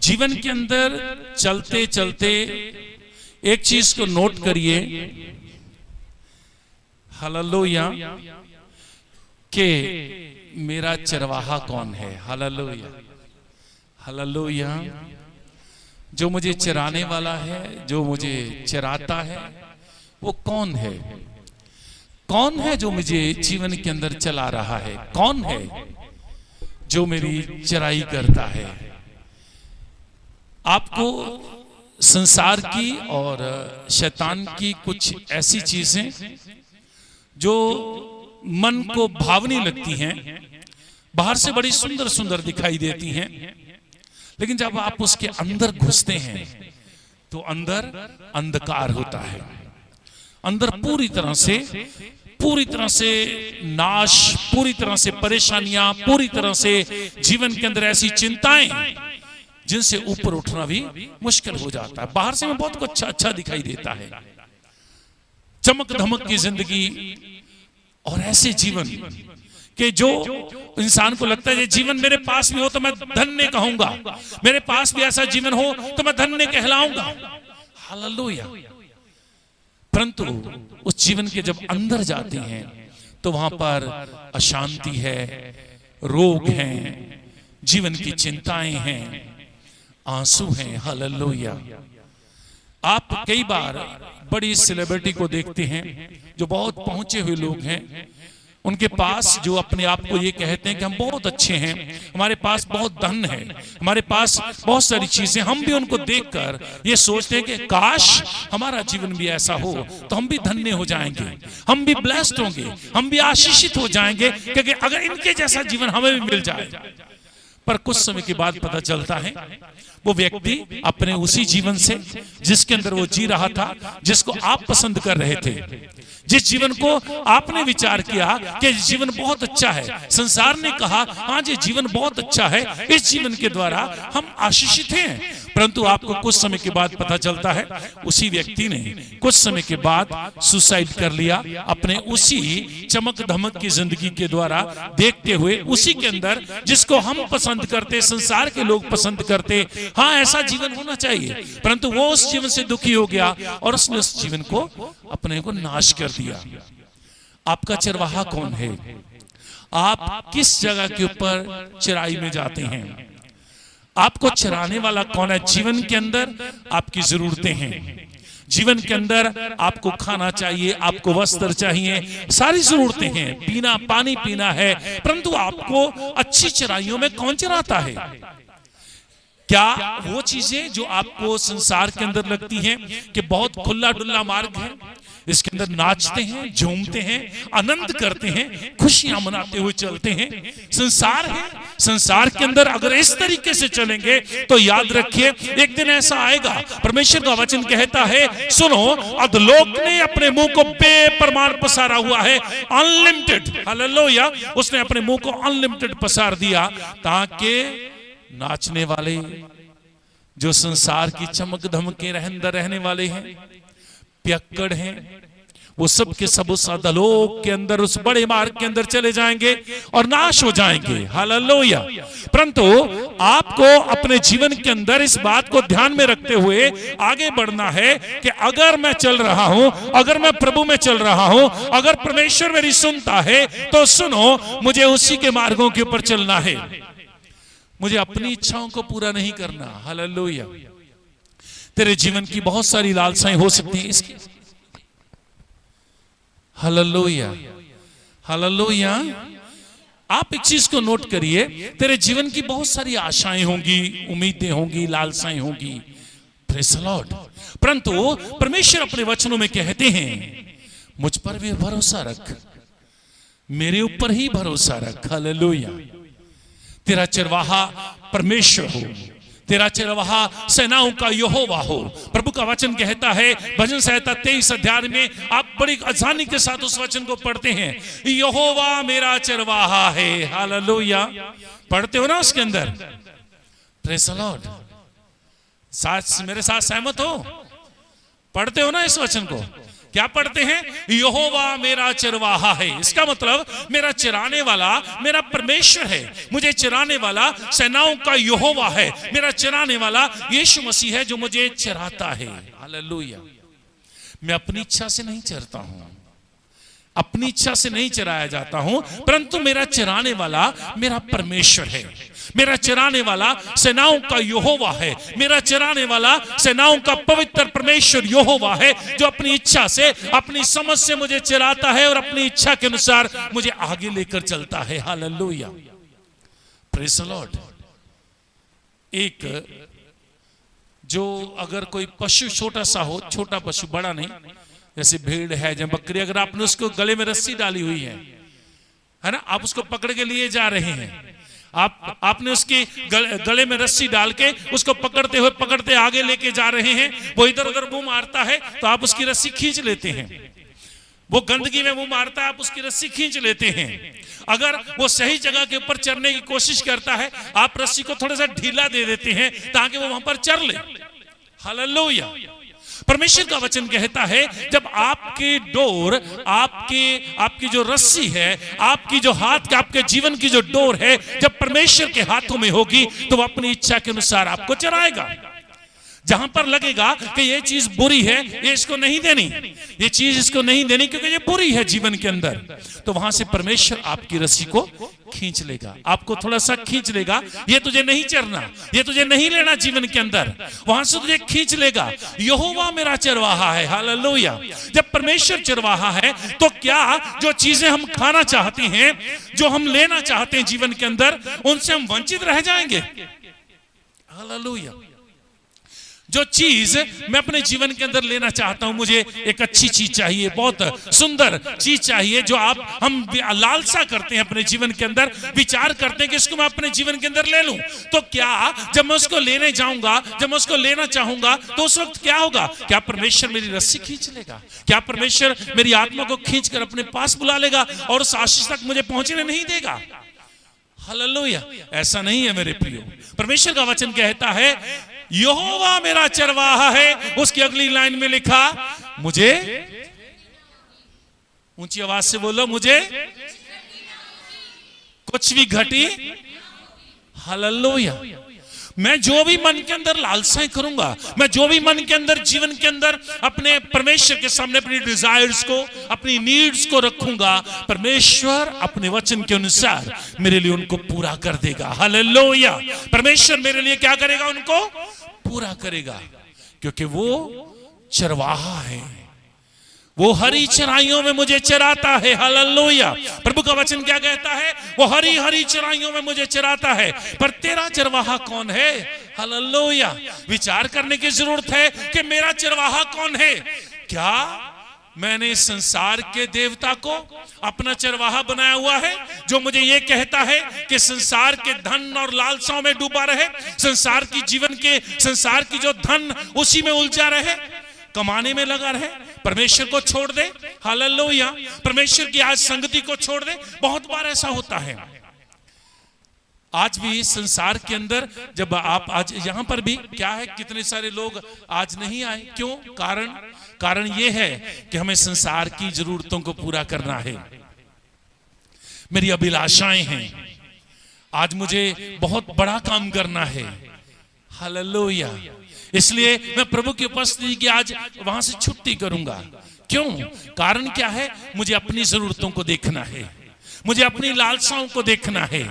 जीवन के अंदर चलते चलते एक चीज को नोट करिए, हालेलुया, कि मेरा चरवाहा कौन है। Hallelujah, hallelujah. जो मुझे चराने वाला है, जो मुझे चराता है, वो कौन है? कौन है जो मुझे जीवन के अंदर चला रहा है? कौन है जो मेरी चराई करता है? आपको संसार की और शैतान की कुछ ऐसी चीजें जो मन को भावनी लगती हैं, बाहर से बड़ी सुंदर सुंदर दिखाई देती हैं, लेकिन जब आप उसके अंदर घुसते हैं तो अंदर अंधकार होता है। अंदर पूरी तरह से नाश, पूरी तरह से परेशानियां, पूरी तरह से जीवन के अंदर ऐसी चिंताएं जिनसे ऊपर उठना भी मुश्किल हो जाता है। बाहर से में बहुत कुछ अच्छा दिखाई देता है, चमक धमक की जिंदगी, और ऐसे जीवन कि जो इंसान को लगता है ये जीवन मेरे पास भी हो तो मैं धन्य कहूंगा, मेरे पास भी ऐसा जीवन हो तो मैं धन्य कहलाऊंगा। हालेलुया। परंतु उस जीवन के जब अंदर जाते हैं तो वहां पर अशांति है, रोग हैं, जीवन की चिंताएं हैं, आंसू हैं। हालेलुया। आप कई बार बड़ी सेलिब्रिटी को देखते हैं जो बहुत पहुंचे हुए लोग हैं, उनके पास जो अपने आप को ये कहते हैं कि हम बहुत अच्छे हैं, हमारे पास बहुत धन है, हमारे पास बहुत सारी चीजें, हम भी उनको देखकर ये सोचते हैं कि काश हमारा जीवन भी ऐसा हो तो हम भी धन्य हो जाएंगे, हम भी ब्लेस्ड होंगे, हम भी आशीषित हो जाएंगे, क्योंकि अगर इनके जैसा जीवन हमें भी मिल जाए। पर कुछ समय के बाद पता चलता है वो व्यक्ति अपने उसी जीवन से, जिसके अंदर वो जी रहा था, जिसको आप पसंद कर रहे थे, जिस जीवन को आपने विचार किया कि जीवन बहुत अच्छा है, संसार ने कहा हाँ ये जीवन बहुत अच्छा है, इस जीवन के द्वारा हम आशीषित हैं, परंतु आपको कुछ समय के बाद पता चलता है उसी व्यक्ति ने कुछ समय के बाद सुसाइड कर लिया, अपने उसी चमक धमक की जिंदगी के द्वारा देखते हुए, उसी के अंदर जिसको हम पसंद करते, संसार के लोग पसंद करते, हाँ ऐसा जीवन होना चाहिए, परंतु वो उस जीवन से दुखी हो गया और उसने उस जीवन को अपने को नाश कर दिया। आपका चरवाहा कौन है? आप किस जगह के ऊपर चराई में जाते हैं? आपको चराने वाला कौन है? जीवन के अंदर आपकी जरूरतें हैं, जीवन के अंदर आपको खाना चाहिए, आपको वस्त्र चाहिए, सारी जरूरतें हैं, पीना पानी पीना है, परंतु आपको अच्छी चराइयों में कौन चराता है? क्या वो चीजें जो आपको संसार के अंदर लगती हैं कि बहुत खुला डुल्ला मार्ग है, इसके अंदर नाचते हैं, झूमते हैं, आनंद करते हैं, खुशियां मनाते हुए चलते हैं, संसार है, संसार के अंदर अगर इस तरीके से चलेंगे तो याद रखिए एक दिन ऐसा आएगा, परमेश्वर का वचन कहता है, सुनो, अधलोक ने अपने मुंह को बेपरमार पसारा हुआ है, अनलिमिटेड। हालेलुया। उसने अपने मुंह को अनलिमिटेड पसार दिया ताकि नाचने वाले, जो संसार की चमक धमक के अंदर रहने वाले हैं, पियक्कड़ हैं, वो सब के सब उस अधलोक के अंदर, उस बड़े मार्ग के अंदर चले जाएंगे और नाश हो जाएंगे। हालेलुया। परंतु आपको अपने जीवन के अंदर इस बात को ध्यान में रखते हुए आगे बढ़ना है कि अगर मैं चल रहा हूं, अगर मैं प्रभु में चल रहा हूं, अगर परमेश्वर मेरी सुनता है तो सुनो, मुझे उसी के मार्गों के ऊपर चलना है, मुझे अपनी इच्छाओं को पूरा नहीं करना। हालेलुया। तेरे जीवन की बहुत सारी लालसाएं हो सकती हैं इसकी। Hallelujah, hallelujah. आप एक चीज को नोट करिए, तेरे जीवन की बहुत सारी आशाएं होंगी, उम्मीदें होंगी, लालसाएं होंगी, प्रेज़ द लॉर्ड, परंतु परमेश्वर अपने वचनों में कहते हैं मुझ पर भी भरोसा रख, मेरे ऊपर ही भरोसा रख। हालेलुया। तेरा चरवाहा परमेश्वर हो, तेरा चरवाहा सेनाओं का यहोवा हो। प्रभु का वचन कहता है भजन संहिता 23 अध्याय में, आप बड़ी आसानी के साथ उस वचन को पढ़ते हैं, यहोवा मेरा चरवाहा है। हालेलुया। पढ़ते हो ना उसके अंदर? Praise the Lord. साथ मेरे साथ सहमत हो? पढ़ते हो ना इस वचन को क्या पढ़ते हैं? यहोवा मेरा चरवाहा है। इसका मतलब मेरा चराने वाला मेरा परमेश्वर है, मुझे चराने वाला सेनाओं का यहोवा है, मेरा चराने वाला यीशु मसीह है जो मुझे चराता है। हालेलुया। मैं अपनी इच्छा से नहीं चरता हूं, अपनी इच्छा से नहीं चराया जाता हूं, परंतु मेरा चराने वाला मेरा परमेश्वर है, मेरा चराने वाला सेनाओं का यहोवा है, मेरा चराने वाला सेनाओं का पवित्र परमेश्वर यहोवा है जो अपनी इच्छा से, अपनी समझ से मुझे चराता है और अपनी इच्छा के अनुसार मुझे आगे लेकर चलता है। Hallelujah, praise the Lord. एक जो अगर कोई पशु छोटा सा हो, छोटा पशु, बड़ा नहीं, जैसे भेड़ है या बकरी, अगर आपने उसको गले में रस्सी डाली हुई है ना, आप उसको पकड़ के लिए जा रहे हैं, आपने उसकी गले में रस्सी डाल के उसको पकड़ते आगे लेके जा रहे हैं, वो इधर उधर मुंह मारता है तो आप उसकी रस्सी खींच लेते हैं, वो गंदगी में मुंह मारता है, आप उसकी रस्सी खींच लेते हैं। अगर वो सही जगह के ऊपर चरने की कोशिश करता है, आप रस्सी को थोड़ा सा ढीला दे देते हैं ताकि वो वहां पर चर ले। हालेलुया। परमेश्वर का वचन कहता है जब आपकी डोर, आपकी जो रस्सी है, आपकी जो हाथ, आपके जीवन की जो डोर है, जब परमेश्वर के हाथों में होगी तो वो अपनी इच्छा के अनुसार आपको चराएगा। जहां पर लगेगा कि ये चीज बुरी है, ये इसको नहीं देनी, ये चीज इसको नहीं देनी क्योंकि ये बुरी है जीवन के अंदर, तो वहां से परमेश्वर आपकी रस्सी को खींच लेगा, आपको थोड़ा सा खींच लेगा। ये तुझे नहीं चरना, ये तुझे नहीं लेना जीवन के अंदर, वहां से तुझे खींच लेगा। यहोवा मेरा चरवाहा है। हालेलुया। जब परमेश्वर चरवाहा है तो क्या जो चीजें हम खाना चाहते हैं, जो हम लेना चाहते हैं जीवन के अंदर, उनसे हम वंचित रह जाएंगे? हालेलुया। जो चीज मैं अपने जीवन के अंदर लेना चाहता हूं, मुझे एक अच्छी चीज चाहिए, बहुत सुंदर चीज चाहिए, जो हम लालसा करते हैं अपने जीवन के अंदर, विचार करते हैं कि इसको मैं अपने जीवन के अंदर ले लूं, तो क्या जब मैं उसको लेने जाऊंगा, जब मैं उसको लेना चाहूंगा, तो उस वक्त क्या होगा? क्या परमेश्वर मेरी रस्सी खींच लेगा? क्या परमेश्वर मेरी आत्मा को खींच कर अपने पास बुला लेगा और उस आशीष तक मुझे पहुंचने नहीं देगा? हालेलुया। ऐसा नहीं है मेरे प्रियो। परमेश्वर का वचन कहता है यहोवा मेरा चरवाहा है। उसकी अगली लाइन में लिखा, मुझे, ऊंची आवाज से बोलो, मुझे कुछ भी घटी। हालेलुया। मैं जो भी मन के अंदर लालसाएं करूंगा, मैं जो भी मन के अंदर, जीवन के अंदर अपने परमेश्वर के सामने अपनी डिजायर्स को, अपनी नीड्स को रखूंगा, परमेश्वर अपने वचन के अनुसार मेरे लिए उनको पूरा कर देगा। हालेलुया। परमेश्वर मेरे लिए क्या करेगा? उनको पूरा करेगा, क्योंकि वो चरवाहा है, वो हरी चराइयों में मुझे चराता है। हालेलुया। प्रभु का वचन क्या कहता है? वो हरी हरी चराइयों में मुझे चराता है। पर तेरा चरवाहा कौन है? हालेलुया। विचार करने की जरूरत है कि मेरा चरवाहा कौन है। क्या मैंने संसार के देवता को अपना चरवाहा बनाया हुआ है, जो मुझे ये कहता है कि संसार के धन और लालसाओं में डूबा रहे, संसार की जीवन के, संसार की जो धन उसी में उलझा रहे, कमाने में लगा रहे, परमेश्वर को छोड़ दे? हालेलुया। परमेश्वर की आज संगति को छोड़ दे। बहुत बार ऐसा होता है। आज भी संसार के अंदर, जब आप आज यहां पर भी क्या है, कितने सारे लोग आज नहीं आए, क्यों? कारण ये है कि हमें संसार की जरूरतों को पूरा करना है, मेरी अभिलाषाएं हैं, आज मुझे बहुत बड़ा काम करना है। हालेलुया। इसलिए मैं प्रभु की उपस्थिति की आज वहां से छुट्टी करूंगा। क्यों? कारण क्या है? मुझे अपनी जरूरतों को देखना है, मुझे अपनी लालसाओं को देखना है।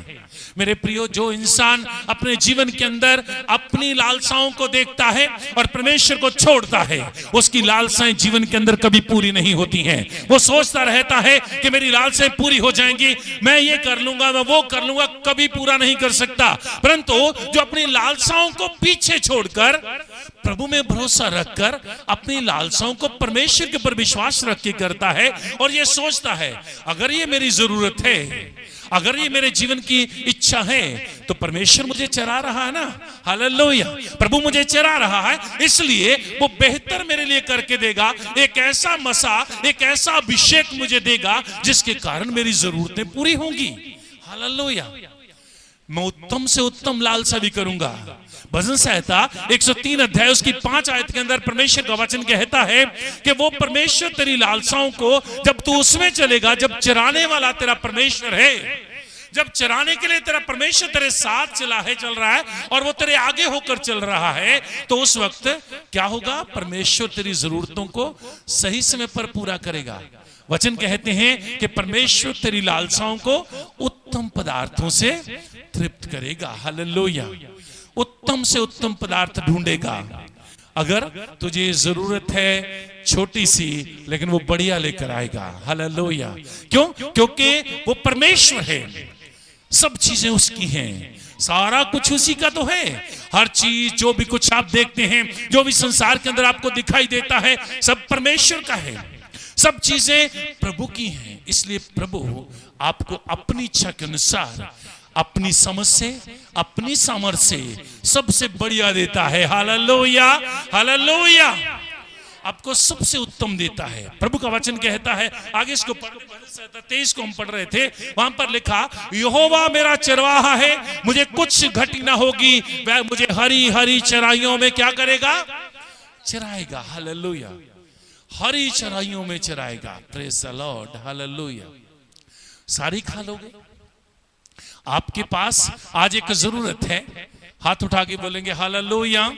मेरे प्रियो, जो इंसान अपने जीवन के अंदर अपनी लालसाओं को देखता है और परमेश्वर को छोड़ता है, उसकी लालसाएं जीवन के अंदर कभी पूरी नहीं होती हैं। वो सोचता रहता है कि मेरी लालसाएं पूरी हो जाएंगी, मैं ये कर लूंगा, मैं वो कर लूंगा, कभी पूरा नहीं कर सकता। परंतु जो अपनी लालसाओं को पीछे छोड़कर प्रभु में भरोसा रखकर अपनी लालसाओं को परमेश्वर के ऊपर विश्वास रख के करता है और ये सोचता है अगर ये मेरी जरूरत है, अगर ये मेरे जीवन की इच्छा है, तो परमेश्वर मुझे चरा रहा है ना। हालेलुया। प्रभु मुझे चरा रहा है, इसलिए वो बेहतर मेरे लिए करके देगा। एक ऐसा मसा, एक ऐसा अभिषेक मुझे देगा जिसके कारण मेरी जरूरतें पूरी होंगी। हालेलुया। मैं उत्तम से उत्तम लालसा भी करूंगा, भजन संहिता 103 अध्याय उसकी 5 आयत के अंदर परमेश्वर का वचन कहता है कि वो परमेश्वर तेरी लालसाओं को, जब तू उसमें चलेगा, जब चराने वाला तेरा परमेश्वर है, जब चराने के लिए तेरा परमेश्वर तेरे साथ चल रहा है और वो तेरे आगे होकर चल रहा है, तो उस वक्त क्या होगा? परमेश्वर तेरी जरूरतों को सही समय पर पूरा करेगा। वचन कहते हैं कि परमेश्वर तेरी लालसाओं को उत्तम पदार्थों से तृप्त करेगा। हालेलुया। उत्तम से उत्तम पदार्थ ढूंढेगा। अगर तुझे जरूरत है छोटी सी, लेकिन वो बढ़िया लेकर आएगा। हालेलुया। क्यों? क्योंकि वो परमेश्वर है, सब चीजें उसकी हैं, सारा कुछ उसी का तो है। हर चीज, जो भी कुछ आप देखते हैं, जो भी संसार के अंदर आपको दिखाई देता है, सब परमेश्वर का है, सब चीजें प्रभु की हैं। इसलिए प्रभु आपको अपनी इच्छा के अनुसार, अपनी समझ से, अपनी सामर्थ्य से सबसे बढ़िया देता है। Hallelujah, hallelujah. आपको सबसे उत्तम देता है। प्रभु का वचन कहता है, आगे इसको 23 को हम पढ़ रहे थे, वहां पर लिखा, यहोवा मेरा चरवाहा है, मुझे कुछ घटी ना होगी, वह मुझे हरी हरी चराइयों में क्या करेगा? चराएगा। हालेलुया। हरी चराइयों में चराएगा। Praise the Lord. हालेलुया। सारी खा लोगे? आपके पास आज एक जरूरत है, हाथ उठा के बोलेंगे हालेलुया।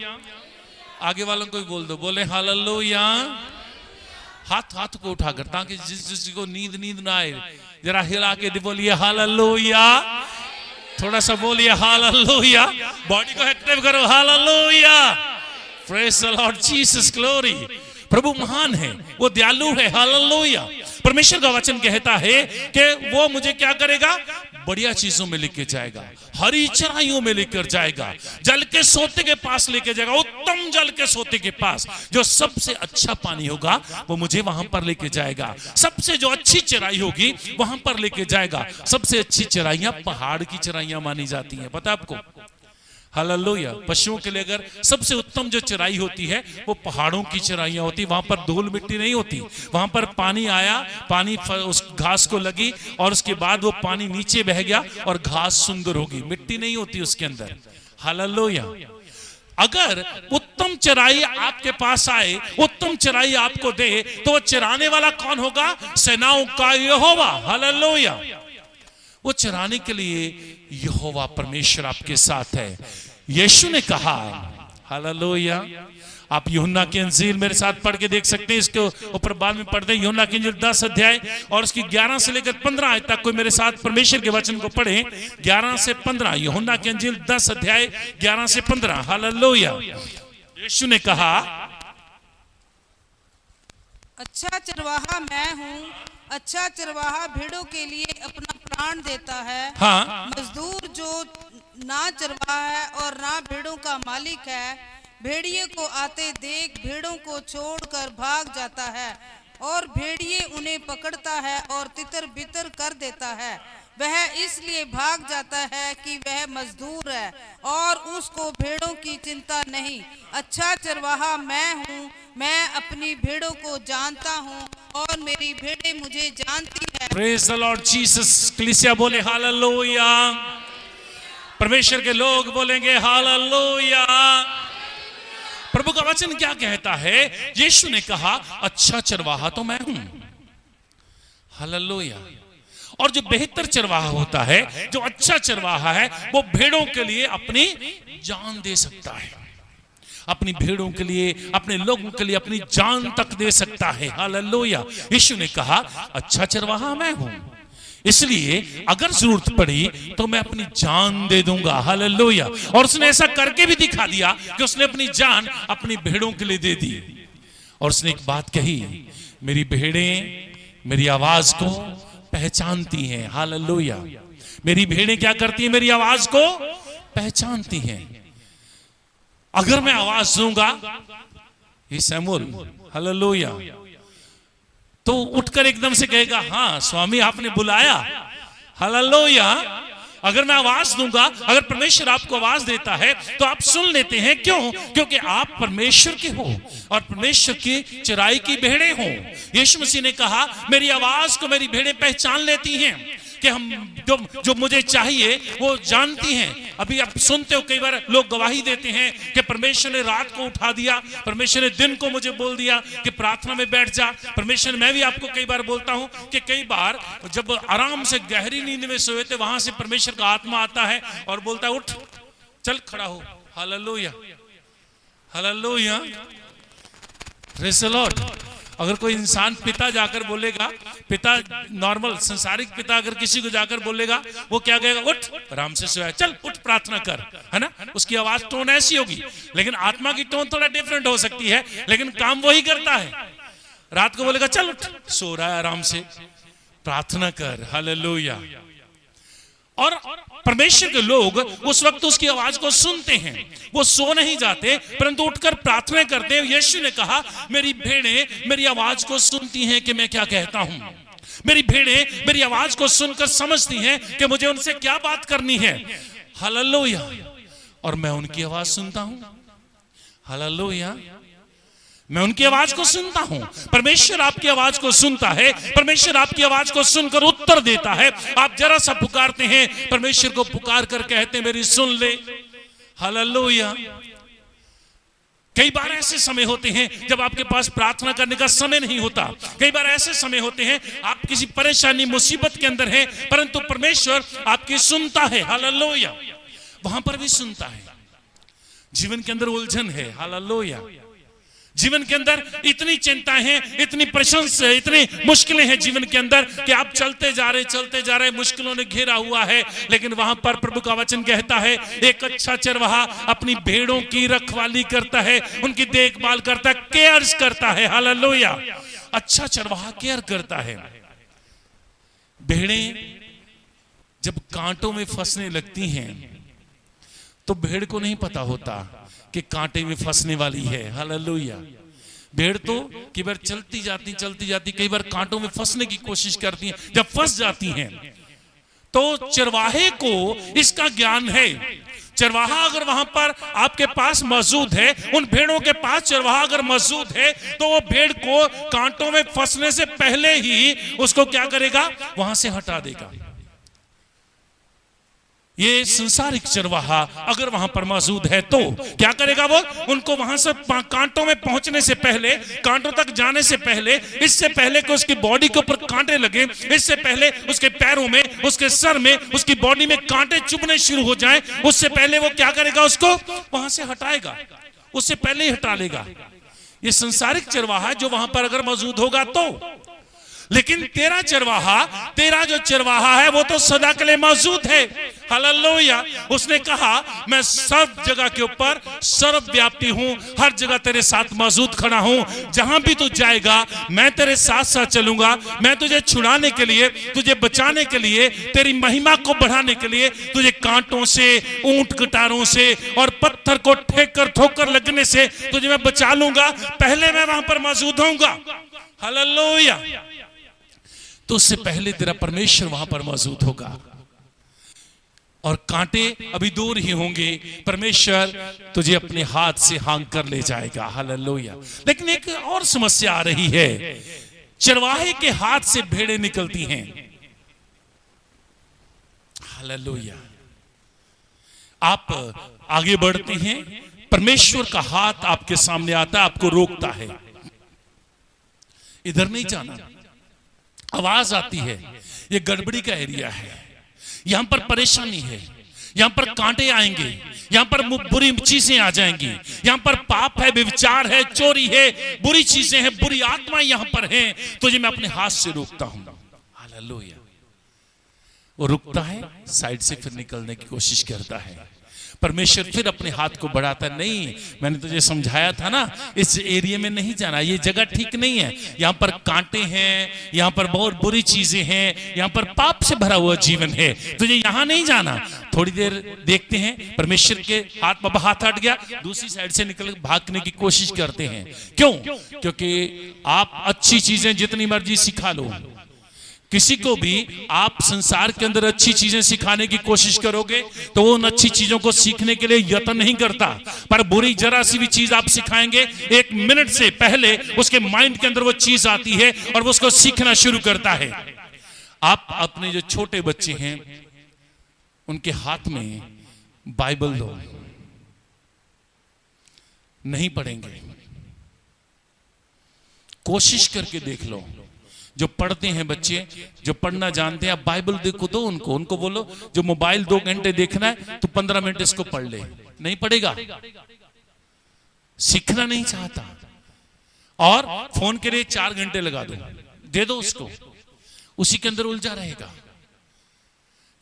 आगे वालों को भी बोल दो, बोले हालेलुया। हाथ को उठाकर, ताकि जिस को नींद ना आए, जरा हिला के बोलिए हालेलुया। थोड़ा सा बोलिए हालेलुया। बॉडी को एक्टिव करो। Hallelujah. Praise the Lord Jesus. Glory. प्रभु महान है, वो दयालु है। हालेलुया। परमेश्वर का वचन कहता है कि वो मुझे क्या करेगा? बढ़िया चीजों में लेके जाएगा, हरी चराइयों में लेकर जाएगा, जल के सोते के पास लेके जाएगा, उत्तम जल के सोते के पास। जो सबसे अच्छा पानी होगा वो मुझे वहां पर लेके जाएगा। सबसे जो अच्छी चराई होगी वहां पर लेके जाएगा। सबसे अच्छी चराइयां पहाड़ की चराइयां मानी जाती हैं, पता आपको? हालेलुया। पशुओं के लिए अगर सबसे उत्तम जो चराई होती है वो पहाड़ों की चराइयां होती। वहां पर धूल मिट्टी नहीं होती, वहां पर पानी आया, पानी उस घास को लगी और उसके बाद वो पानी नीचे बह गया और घास सुंदर होगी, मिट्टी नहीं होती उसके अंदर। हालेलुया। अगर उत्तम चराई आपके पास आए, उत्तम चराई आपको दे, तो वो चराने वाला कौन होगा? सेनाओं का यहोवा। हालेलुया। वो चराने के लिए यहोवा परमेश्वर आपके साथ है। यीशु ने कहा, हालेलुया। आप यूहन्ना की इंजील मेरे साथ पढ़ के देख सकते हैं, इसके ऊपर बाद में पढ़ते हैं। यूहन्ना की इंजील 10 अध्याय और उसकी 11 से लेकर 15 आयत तक कोई मेरे साथ परमेश्वर के वचन को पढ़े। 11 से 15, यूहन्ना की इंजील 10 अध्याय 11 से 15। हालेलुया। यीशु ने कहा, अच्छा चरवाहा मैं हूँ, अच्छा चरवाहा भेड़ों के लिए अपना प्राण देता है। हाँ। मजदूर जो ना चरवाहा है और ना भेड़ों का मालिक है, भेड़िए को आते देख भेड़ों को छोड़कर भाग जाता है, और भेड़िए उन्हें पकड़ता है और तितर बितर कर देता है। वह इसलिए भाग जाता है कि वह मजदूर है और उसको भेड़ों की चिंता नहीं। अच्छा चरवाहा मैं हूँ, मैं अपनी भेड़ों को जानता हूँ और मेरी भेड़ें मुझे जानती है। Praise the Lord Jesus. कलीसिया बोले हालेलुया। परमेश्वर के लोग बोलेंगे हालेलुया। प्रभु का वचन क्या कहता है? यीशु ने कहा, अच्छा चरवाहा तो मैं हूं। हालेलुया। और जो बेहतर चरवाहा होता है, जो अच्छा चरवाहा है, वो भेड़ों के लिए अपनी जान दे सकता है, अपनी भेड़ों के लिए, अपने लोगों के लिए अपनी जान तक दे सकता है। हालेलुया। यीशु ने कहा, अच्छा चरवाहा मैं हूं, इसलिए अगर जरूरत पड़ी तो मैं अपनी जान दे दूंगा। हालेलुया। और उसने ऐसा करके भी दिखा दिया कि उसने अपनी जान अपनी भेड़ों के लिए दे दी। और उसने एक बात कही, मेरी भेड़ें मेरी आवाज को पहचानती हैं। हालेलुया। मेरी भेड़ें क्या करती हैं? मेरी आवाज को पहचानती हैं। अगर मैं आवाज दूंगा, ये सैमुअल, हालेलुया, तो उठकर एकदम से कहेगा, हाँ स्वामी आपने बुलाया। हालेलुया। अगर मैं आवाज दूंगा, अगर परमेश्वर आपको आवाज देता है तो आप सुन लेते हैं। क्यों? क्योंकि आप परमेश्वर के हो और परमेश्वर की चराई की भेड़ें हो। यीशु मसीह ने कहा, मेरी आवाज को मेरी भेड़ें पहचान लेती हैं। कि हम जो मुझे चाहिए वो जानती हैं। अभी आप सुनते हो कई बार लोग गवाही देते हैं कि परमेश्वर ने रात को उठा दिया, परमेश्वर ने दिन को मुझे बोल दिया कि प्रार्थना में बैठ जा। परमेश्वर, मैं भी आपको कई बार बोलता हूं कि कई बार जब आराम से गहरी नींद में सोए थे, वहां से परमेश्वर का आत्मा आता है और बोलता है उठ, चल खड़ा हो। Hallelujah, hallelujah, praise the Lord. अगर कोई इंसान पिता जाकर बोलेगा, पिता नॉर्मल संसारिक पिता अगर किसी को जाकर बोलेगा, वो क्या कहेगा? उठ, आराम से सोया, चल उठ प्रार्थना कर, है ना? उसकी आवाज टोन ऐसी होगी। लेकिन आत्मा की टोन थोड़ा डिफरेंट हो सकती है, लेकिन काम वही करता है। रात को बोलेगा चल उठ, सो रहा है, आराम से प्रार्थना कर। हालेलुया। और परमेश्वर के लोग उस वक्त उसकी आवाज को सुनते हैं, वो सो नहीं जाते परंतु उठकर प्रार्थना करते हैं। यीशु ने कहा, मेरी भेड़ें मेरी आवाज को सुनती हैं कि मैं क्या कहता हूं। मेरी भेड़ें मेरी आवाज को सुनकर समझती हैं कि मुझे उनसे क्या बात करनी है। हालेलुया। और मैं उनकी आवाज सुनता हूं। हालेलुया। मैं उनकी आवाज को सुनता हूं। परमेश्वर आपकी आवाज को सुनता है। परमेश्वर आपकी आवाज को सुनकर उत्तर देता है। आप जरा सा पुकारते हैं, परमेश्वर को पुकार कर कहते हैं मेरी सुन ले। हालेलुया। कई बार ऐसे समय होते हैं जब आपके पास प्रार्थना करने का समय नहीं होता। कई बार ऐसे समय होते हैं आप किसी परेशानी मुसीबत के अंदर हैं, परंतु परमेश्वर आपकी सुनता है। हालेलुया। वहां पर भी सुनता है। जीवन के अंदर उलझन है। हालेलुया। जीवन के अंदर इतनी चिंताएं हैं, इतनी प्रशंसा, इतनी मुश्किलें हैं जीवन के अंदर कि आप चलते जा रहे, मुश्किलों ने घेरा हुआ है। लेकिन वहां पर प्रभु का वचन कहता है, एक अच्छा चरवाहा अपनी भेड़ों की रखवाली करता है, उनकी देखभाल करता है, केयर्स करता है। हालेलुया। अच्छा चरवाहा केयर करता है। भेड़ें जब कांटों में फंसने लगती हैं तो भेड़ को नहीं पता होता कि कांटे में फंसने वाली है। हालेलुया। भेड़ तो कई बार चलती जाती कई बार कांटों में फंसने की कोशिश करती हैं। जब फंस जाती हैं तो चरवाहे को इसका ज्ञान है। चरवाहा अगर वहां पर आपके पास मौजूद है, उन भेड़ों के पास चरवाहा अगर मौजूद है, तो वो भेड़ को कांटों में फंसने से पहले ही उसको क्या करेगा? वहां से हटा देगा। ये संसारिक चरवाहा अगर वहां पर मौजूद है तो क्या करेगा? वो उनको वहां से कांटों में पहुंचने से पहले, कांटों तक जाने से पहले, इससे पहले कि उसकी बॉडी के ऊपर कांटे लगे, इससे पहले उसके पैरों में, उसके सर में, उसकी बॉडी में कांटे चुभने शुरू हो जाएं, उससे पहले वो क्या करेगा? उसको वहां से हटाएगा, उससे पहले ही हटा लेगा। ये संसारिक चरवाहा जो वहां पर अगर मौजूद होगा तो। लेकिन तेरा जो चरवाहा है वो तो सदा के लिए मौजूद है। हालेलुया। उसने कहा, मैं सब जगह के ऊपर सर्वव्यापी हूं, हर जगह तेरे साथ मौजूद खड़ा हूं। जहां भी तू जाएगा मैं तेरे साथ साथ चलूंगा। मैं तुझे छुड़ाने के लिए, तुझे बचाने के लिए, तेरी महिमा को बढ़ाने के लिए, तुझे कांटों से, ऊंट कटारों से और पत्थर को ठोकर लगने से तुझे मैं बचा लूंगा। पहले मैं वहां पर मौजूद होऊंगा। हालेलुया। तो उससे पहले तेरा परमेश्वर वहां पर मौजूद होगा और कांटे अभी दूर ही होंगे। परमेश्वर तुझे अपने हाथ से हांक कर ले जाएगा। हालेलुया। लेकिन एक और समस्या आ रही है, चरवाहे के हाथ से भेड़ें निकलती हैं। हालेलुया। आप आगे बढ़ते हैं, परमेश्वर का हाथ आपके सामने आता है, आपको रोकता है, इधर नहीं जाना। आवाज आती है, ये गड़बड़ी का एरिया है, यहां पर परेशानी है, यहां पर कांटे आएंगे, यहां पर बुरी चीजें आ जाएंगी, यहां पर पाप है, व्यभिचार है, चोरी है, बुरी चीजें हैं, बुरी आत्मा यहां पर है, तुझे मैं अपने हाथ से रोकता हूं। हालेलुया। वो रुकता है, साइड से फिर निकलने की कोशिश करता है। परमेश्वर फिर अपने हाथ को बढ़ाता, नहीं मैंने तुझे समझाया था ना, इस एरिया में नहीं जाना, ये जगह ठीक नहीं है, यहाँ पर कांटे हैं, यहाँ पर बहुत बुरी चीजें हैं, यहाँ पर पाप से भरा हुआ जीवन है, तुझे यहाँ नहीं जाना। थोड़ी देर देखते हैं, परमेश्वर के हाथ हट गया, दूसरी साइड से निकल भागने की कोशिश करते हैं। क्यों? क्योंकि आप अच्छी चीजें जितनी मर्जी सिखा लो, किसी को भी आप संसार के अंदर अच्छी चीजें सिखाने की कोशिश करोगे तो वो उन अच्छी चीजों को सीखने के लिए यत्न नहीं करता, पर बुरी जरा सी भी चीज आप सिखाएंगे, 1 मिनट से पहले उसके माइंड के अंदर वो चीज आती है और वो उसको सीखना शुरू करता है। आप अपने जो छोटे बच्चे हैं उनके हाथ में बाइबल दो, नहीं पढ़ेंगे। कोशिश करके देख लो, जो पढ़ते हैं बच्चे, जो पढ़ना जानते हैं, आप बाइबल देखो दो उनको, उनको बोलो जो मोबाइल 2 घंटे देखना है तो 15 मिनट इसको पढ़ ले। नहीं पढ़ेगा, सीखना नहीं चाहता। और फोन के लिए 4 घंटे लगा दो, दे दो उसको, उसी के अंदर उलझा रहेगा।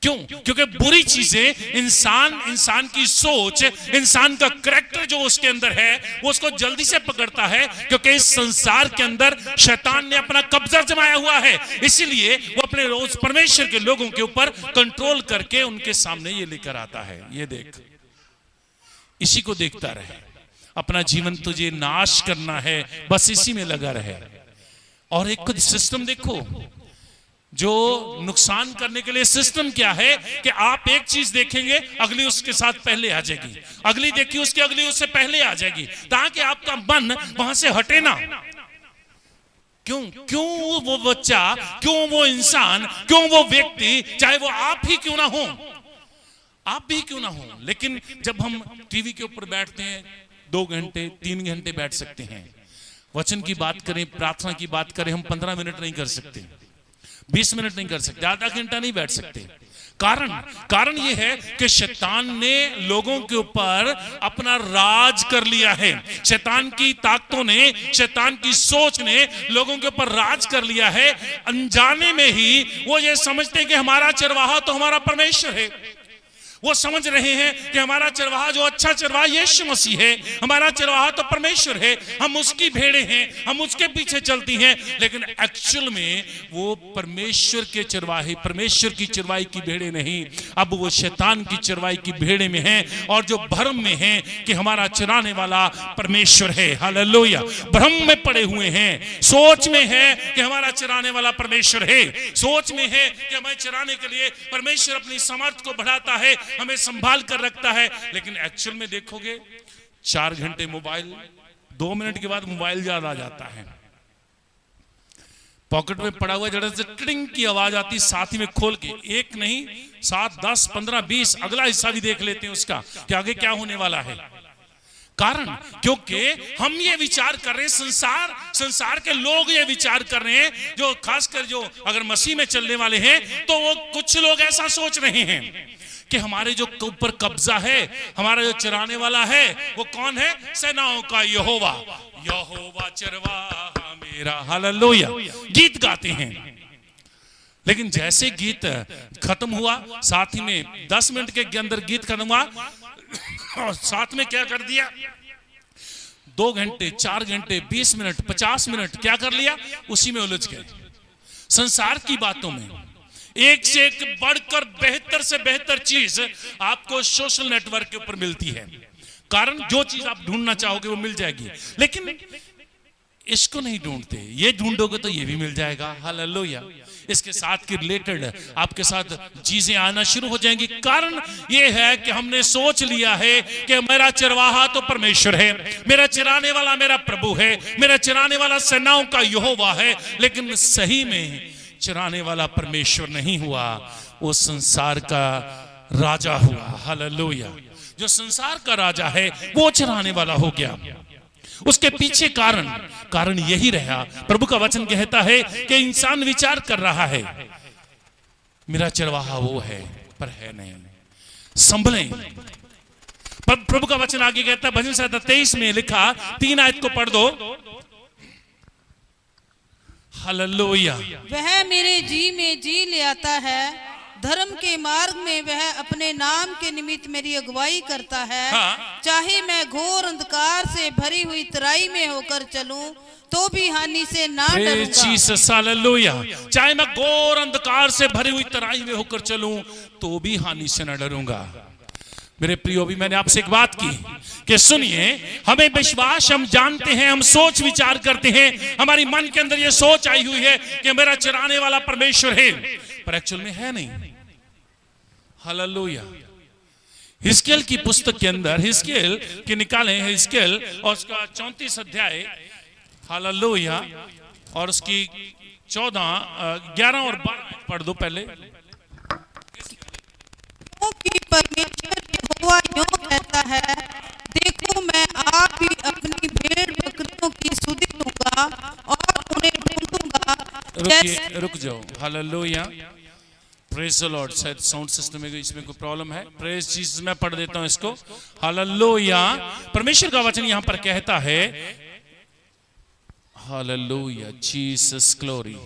क्यों? क्योंकि बुरी चीजें इंसान की सोच, इंसान का करैक्टर जो उसके अंदर है वो उसको जल्दी से पकड़ता है, क्योंकि इस संसार के अंदर शैतान ने अपना कब्जा जमाया हुआ है। इसीलिए वो अपने रोज परमेश्वर के लोगों के ऊपर कंट्रोल करके उनके सामने ये लेकर आता है, ये देख, इसी को देखता रहे, अपना जीवन तुझे नाश करना है, बस इसी में लगा रहे। और एक खुद सिस्टम देखो, जो नुकसान करने के लिए सिस्टम क्या है कि आप एक चीज देखेंगे, अगली उसके साथ पहले आ जाएगी, अगली देखी उसकी अगली उससे पहले आ जाएगी, ताकि आपका मन वहां से हटे ना। क्यों वो बच्चा, क्यों वो इंसान, क्यों वो व्यक्ति, चाहे वो आप ही क्यों ना हो, आप भी क्यों ना हो, लेकिन जब हम टीवी के ऊपर बैठते हैं 2 घंटे 3 घंटे बैठ सकते हैं, वचन की बात करें, प्रार्थना की बात करें, हम 15 मिनट नहीं कर सकते, 20 मिनट नहीं कर सकते, आधा घंटा नहीं बैठ सकते। कारण यह है कि शैतान ने लोगों के ऊपर अपना राज कर लिया है। शैतान की ताकतों ने, शैतान की सोच ने लोगों के ऊपर राज कर लिया है। अनजाने में ही वो ये समझते हैं कि हमारा चरवाहा तो हमारा परमेश्वर है। वो समझ रहे हैं कि हमारा चरवाहा जो अच्छा चरवाहा यीशु मसीह है, हमारा चरवाहा तो परमेश्वर है, हम उसकी भेड़ें हैं, हम उसके पीछे चलती हैं। लेकिन एक्चुअल में वो परमेश्वर के चरवाहे, परमेश्वर की चरवाई की भेड़ें नहीं, अब वो शैतान की चरवाई की भेड़ें में हैं, और जो भ्रम में हैं कि हमारा चराने वाला परमेश्वर है। हालेलुया। भ्रम में पड़े हुए हैं, सोच में है कि हमारा चराने वाला परमेश्वर है, सोच में है कि हमें चराने के लिए परमेश्वर अपनी सामर्थ को बढ़ाता है, हमें संभाल कर रखता है। लेकिन एक्चुअल में देखोगे 4 घंटे मोबाइल, 2 मिनट के बाद मोबाइल याद आ जाता है, पॉकेट में पड़ा हुआ, जरा से टिंग की आवाज आती, साथ ही में खोल के, एक नहीं 7 10 15 20 अगला हिस्सा भी देख लेते हैं उसका कि आगे क्या होने वाला है। कारण क्योंकि हम ये विचार कर रहे हैं, संसार के लोग ये विचार कर रहे हैं, जो खासकर जो अगर मसीह में चलने वाले हैं, तो वो कुछ लोग ऐसा सोच रहे हैं कि हमारे जो ऊपर कब्जा है, हमारा जो चराने वाला है, वो कौन है? सेनाओं का यहोवा, यहोवा चरवाहा मेरा। हालेलुया। गीत गाते हैं, लेकिन जैसे गीत खत्म हुआ, साथ ही में 10 मिनट के अंदर गीत खत्म हुआ, और साथ में क्या कर दिया, 2 घंटे 4 घंटे 20 मिनट 50 मिनट क्या कर लिया, उसी में उलझ गए। संसार की बातों में एक से एक बढ़कर बेहतर से बेहतर चीज आपको सोशल नेटवर्क के ऊपर मिलती है। कारण जो चीज आप ढूंढना चाहोगे वो मिल जाएगी, लेकिन इसको नहीं ढूंढते, ये ढूंढोगे तो ये भी मिल जाएगा। हालेलुया। इसके साथ के रिलेटेड आपके साथ चीजें आना शुरू हो जाएंगी। कारण ये है कि हमने सोच लिया है कि मेरा चरवाहा तो परमेश्वर है, मेरा चराने वाला मेरा प्रभु है, मेरा चराने वाला सेनाओं का यहोवा है। लेकिन सही में चराने वाला परमेश्वर नहीं हुआ, वो संसार का राजा हुआ। हालेलुया। जो संसार का राजा है वो चराने वाला हो गया। उसके पीछे कारण यही रहा। प्रभु का वचन कहता है कि इंसान विचार कर रहा है मेरा चरवाहा वो है, पर है नहीं। संभलें। प्रभु का वचन आगे कहता है, भजन संहिता 23 में लिखा, 3 आयत को पढ़ दो। हालेलुया। वह मेरे जी में जी ले आता है, धर्म के मार्ग में वह अपने नाम के निमित्त मेरी अगुवाई करता है। हाँ। चाहे मैं घोर अंधकार से भरी हुई तराई में होकर चलूं, तो भी हानि से ना डरूंगा। हालेलुया। चाहे मैं घोर अंधकार से भरी हुई तराई में होकर चलूं, तो भी हानि से न डरूंगा। मेरे प्रियो, भी मैंने आपसे एक बात की कि सुनिए, हमें विश्वास, हम जानते हैं, हम सोच विचार करते हैं, हमारी मन के अंदर ये सोच आई हुई है कि मेरा चराने वाला परमेश्वर है, पर एक्चुअल में है नहीं। हालेलुया। हिजकियेल की पुस्तक के अंदर, हिजकियेल के निकालें हिजकियेल और उसका 34 अध्याय, हालेलुया, और उसकी 11 और 12 पढ़ दो पहले। क्योंकि परमेश्वर यहोवा यूं कहता है, देखो मैं आप ही अपनी भेड़ बकरियों की सुधि लूंगा और उन्हें ढूंढूंगा। रुक जाओ। Hallelujah, praise the Lord. शायद साउंड सिस्टम में इसमें कोई प्रॉब्लम है। प्रेज जीसस, मैं पढ़ देता हूं इसको। हालेलुया, परमेश्वर का वचन यहां पर कहता है, हालेलुया, जीसस ग्लोरी।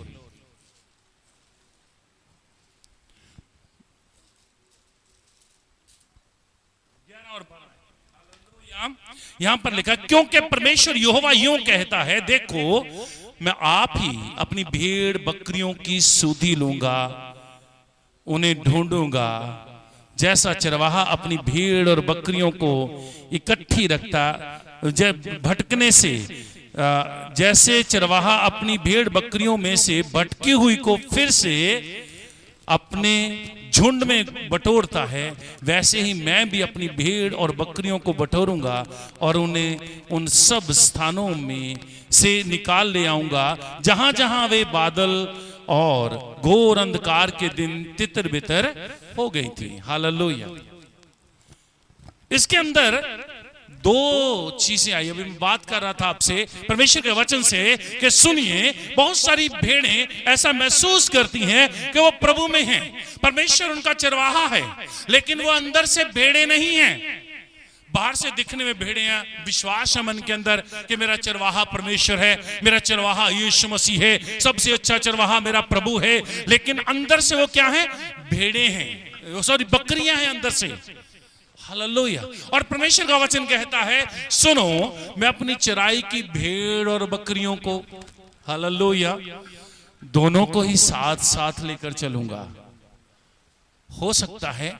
यहां पर लिखा, क्योंकि परमेश्वर यहोवा यूं कहता है, देखो मैं आप ही अपनी भेड़ बकरियों की सुधि लूंगा, उन्हें ढूंढूंगा। जैसा चरवाहा अपनी भेड़ और बकरियों को इकट्ठी रखता, जब भटकने से जैसे चरवाहा अपनी भेड़ बकरियों में से भटकी हुई को फिर से अपने झुंड में बटोरता है, वैसे ही मैं भी अपनी भेड़ और बकरियों को बटोरूंगा और उन्हें उन सब स्थानों में से निकाल ले आऊंगा जहां जहां वे बादल और घोर अंधकार के दिन तितर बितर हो गई थी। हालेलुया। इसके अंदर दो चीजें आई। अभी मैं बात कर रहा था आपसे परमेश्वर के वचन से कि सुनिए, बहुत सारी भेड़ें ऐसा महसूस करती हैं कि वो प्रभु में हैं, परमेश्वर उनका चरवाहा है, लेकिन वो अंदर से भेड़ें नहीं हैं। बाहर से दिखने में भेड़े हैं, विश्वास है मन के अंदर कि मेरा चरवाहा परमेश्वर है, मेरा चरवाहा यीशु मसीह है, सबसे अच्छा चरवाहा मेरा प्रभु है, लेकिन अंदर से वो क्या है? भेड़े हैं, सॉरी बकरियां हैं अंदर से। हालेलुया। और परमेश्वर का वचन कहता है, सुनो मैं अपनी चराई की भेड़ और बकरियों को, हालेलुया, दोनों को ही साथ साथ लेकर चलूंगा। हो सकता है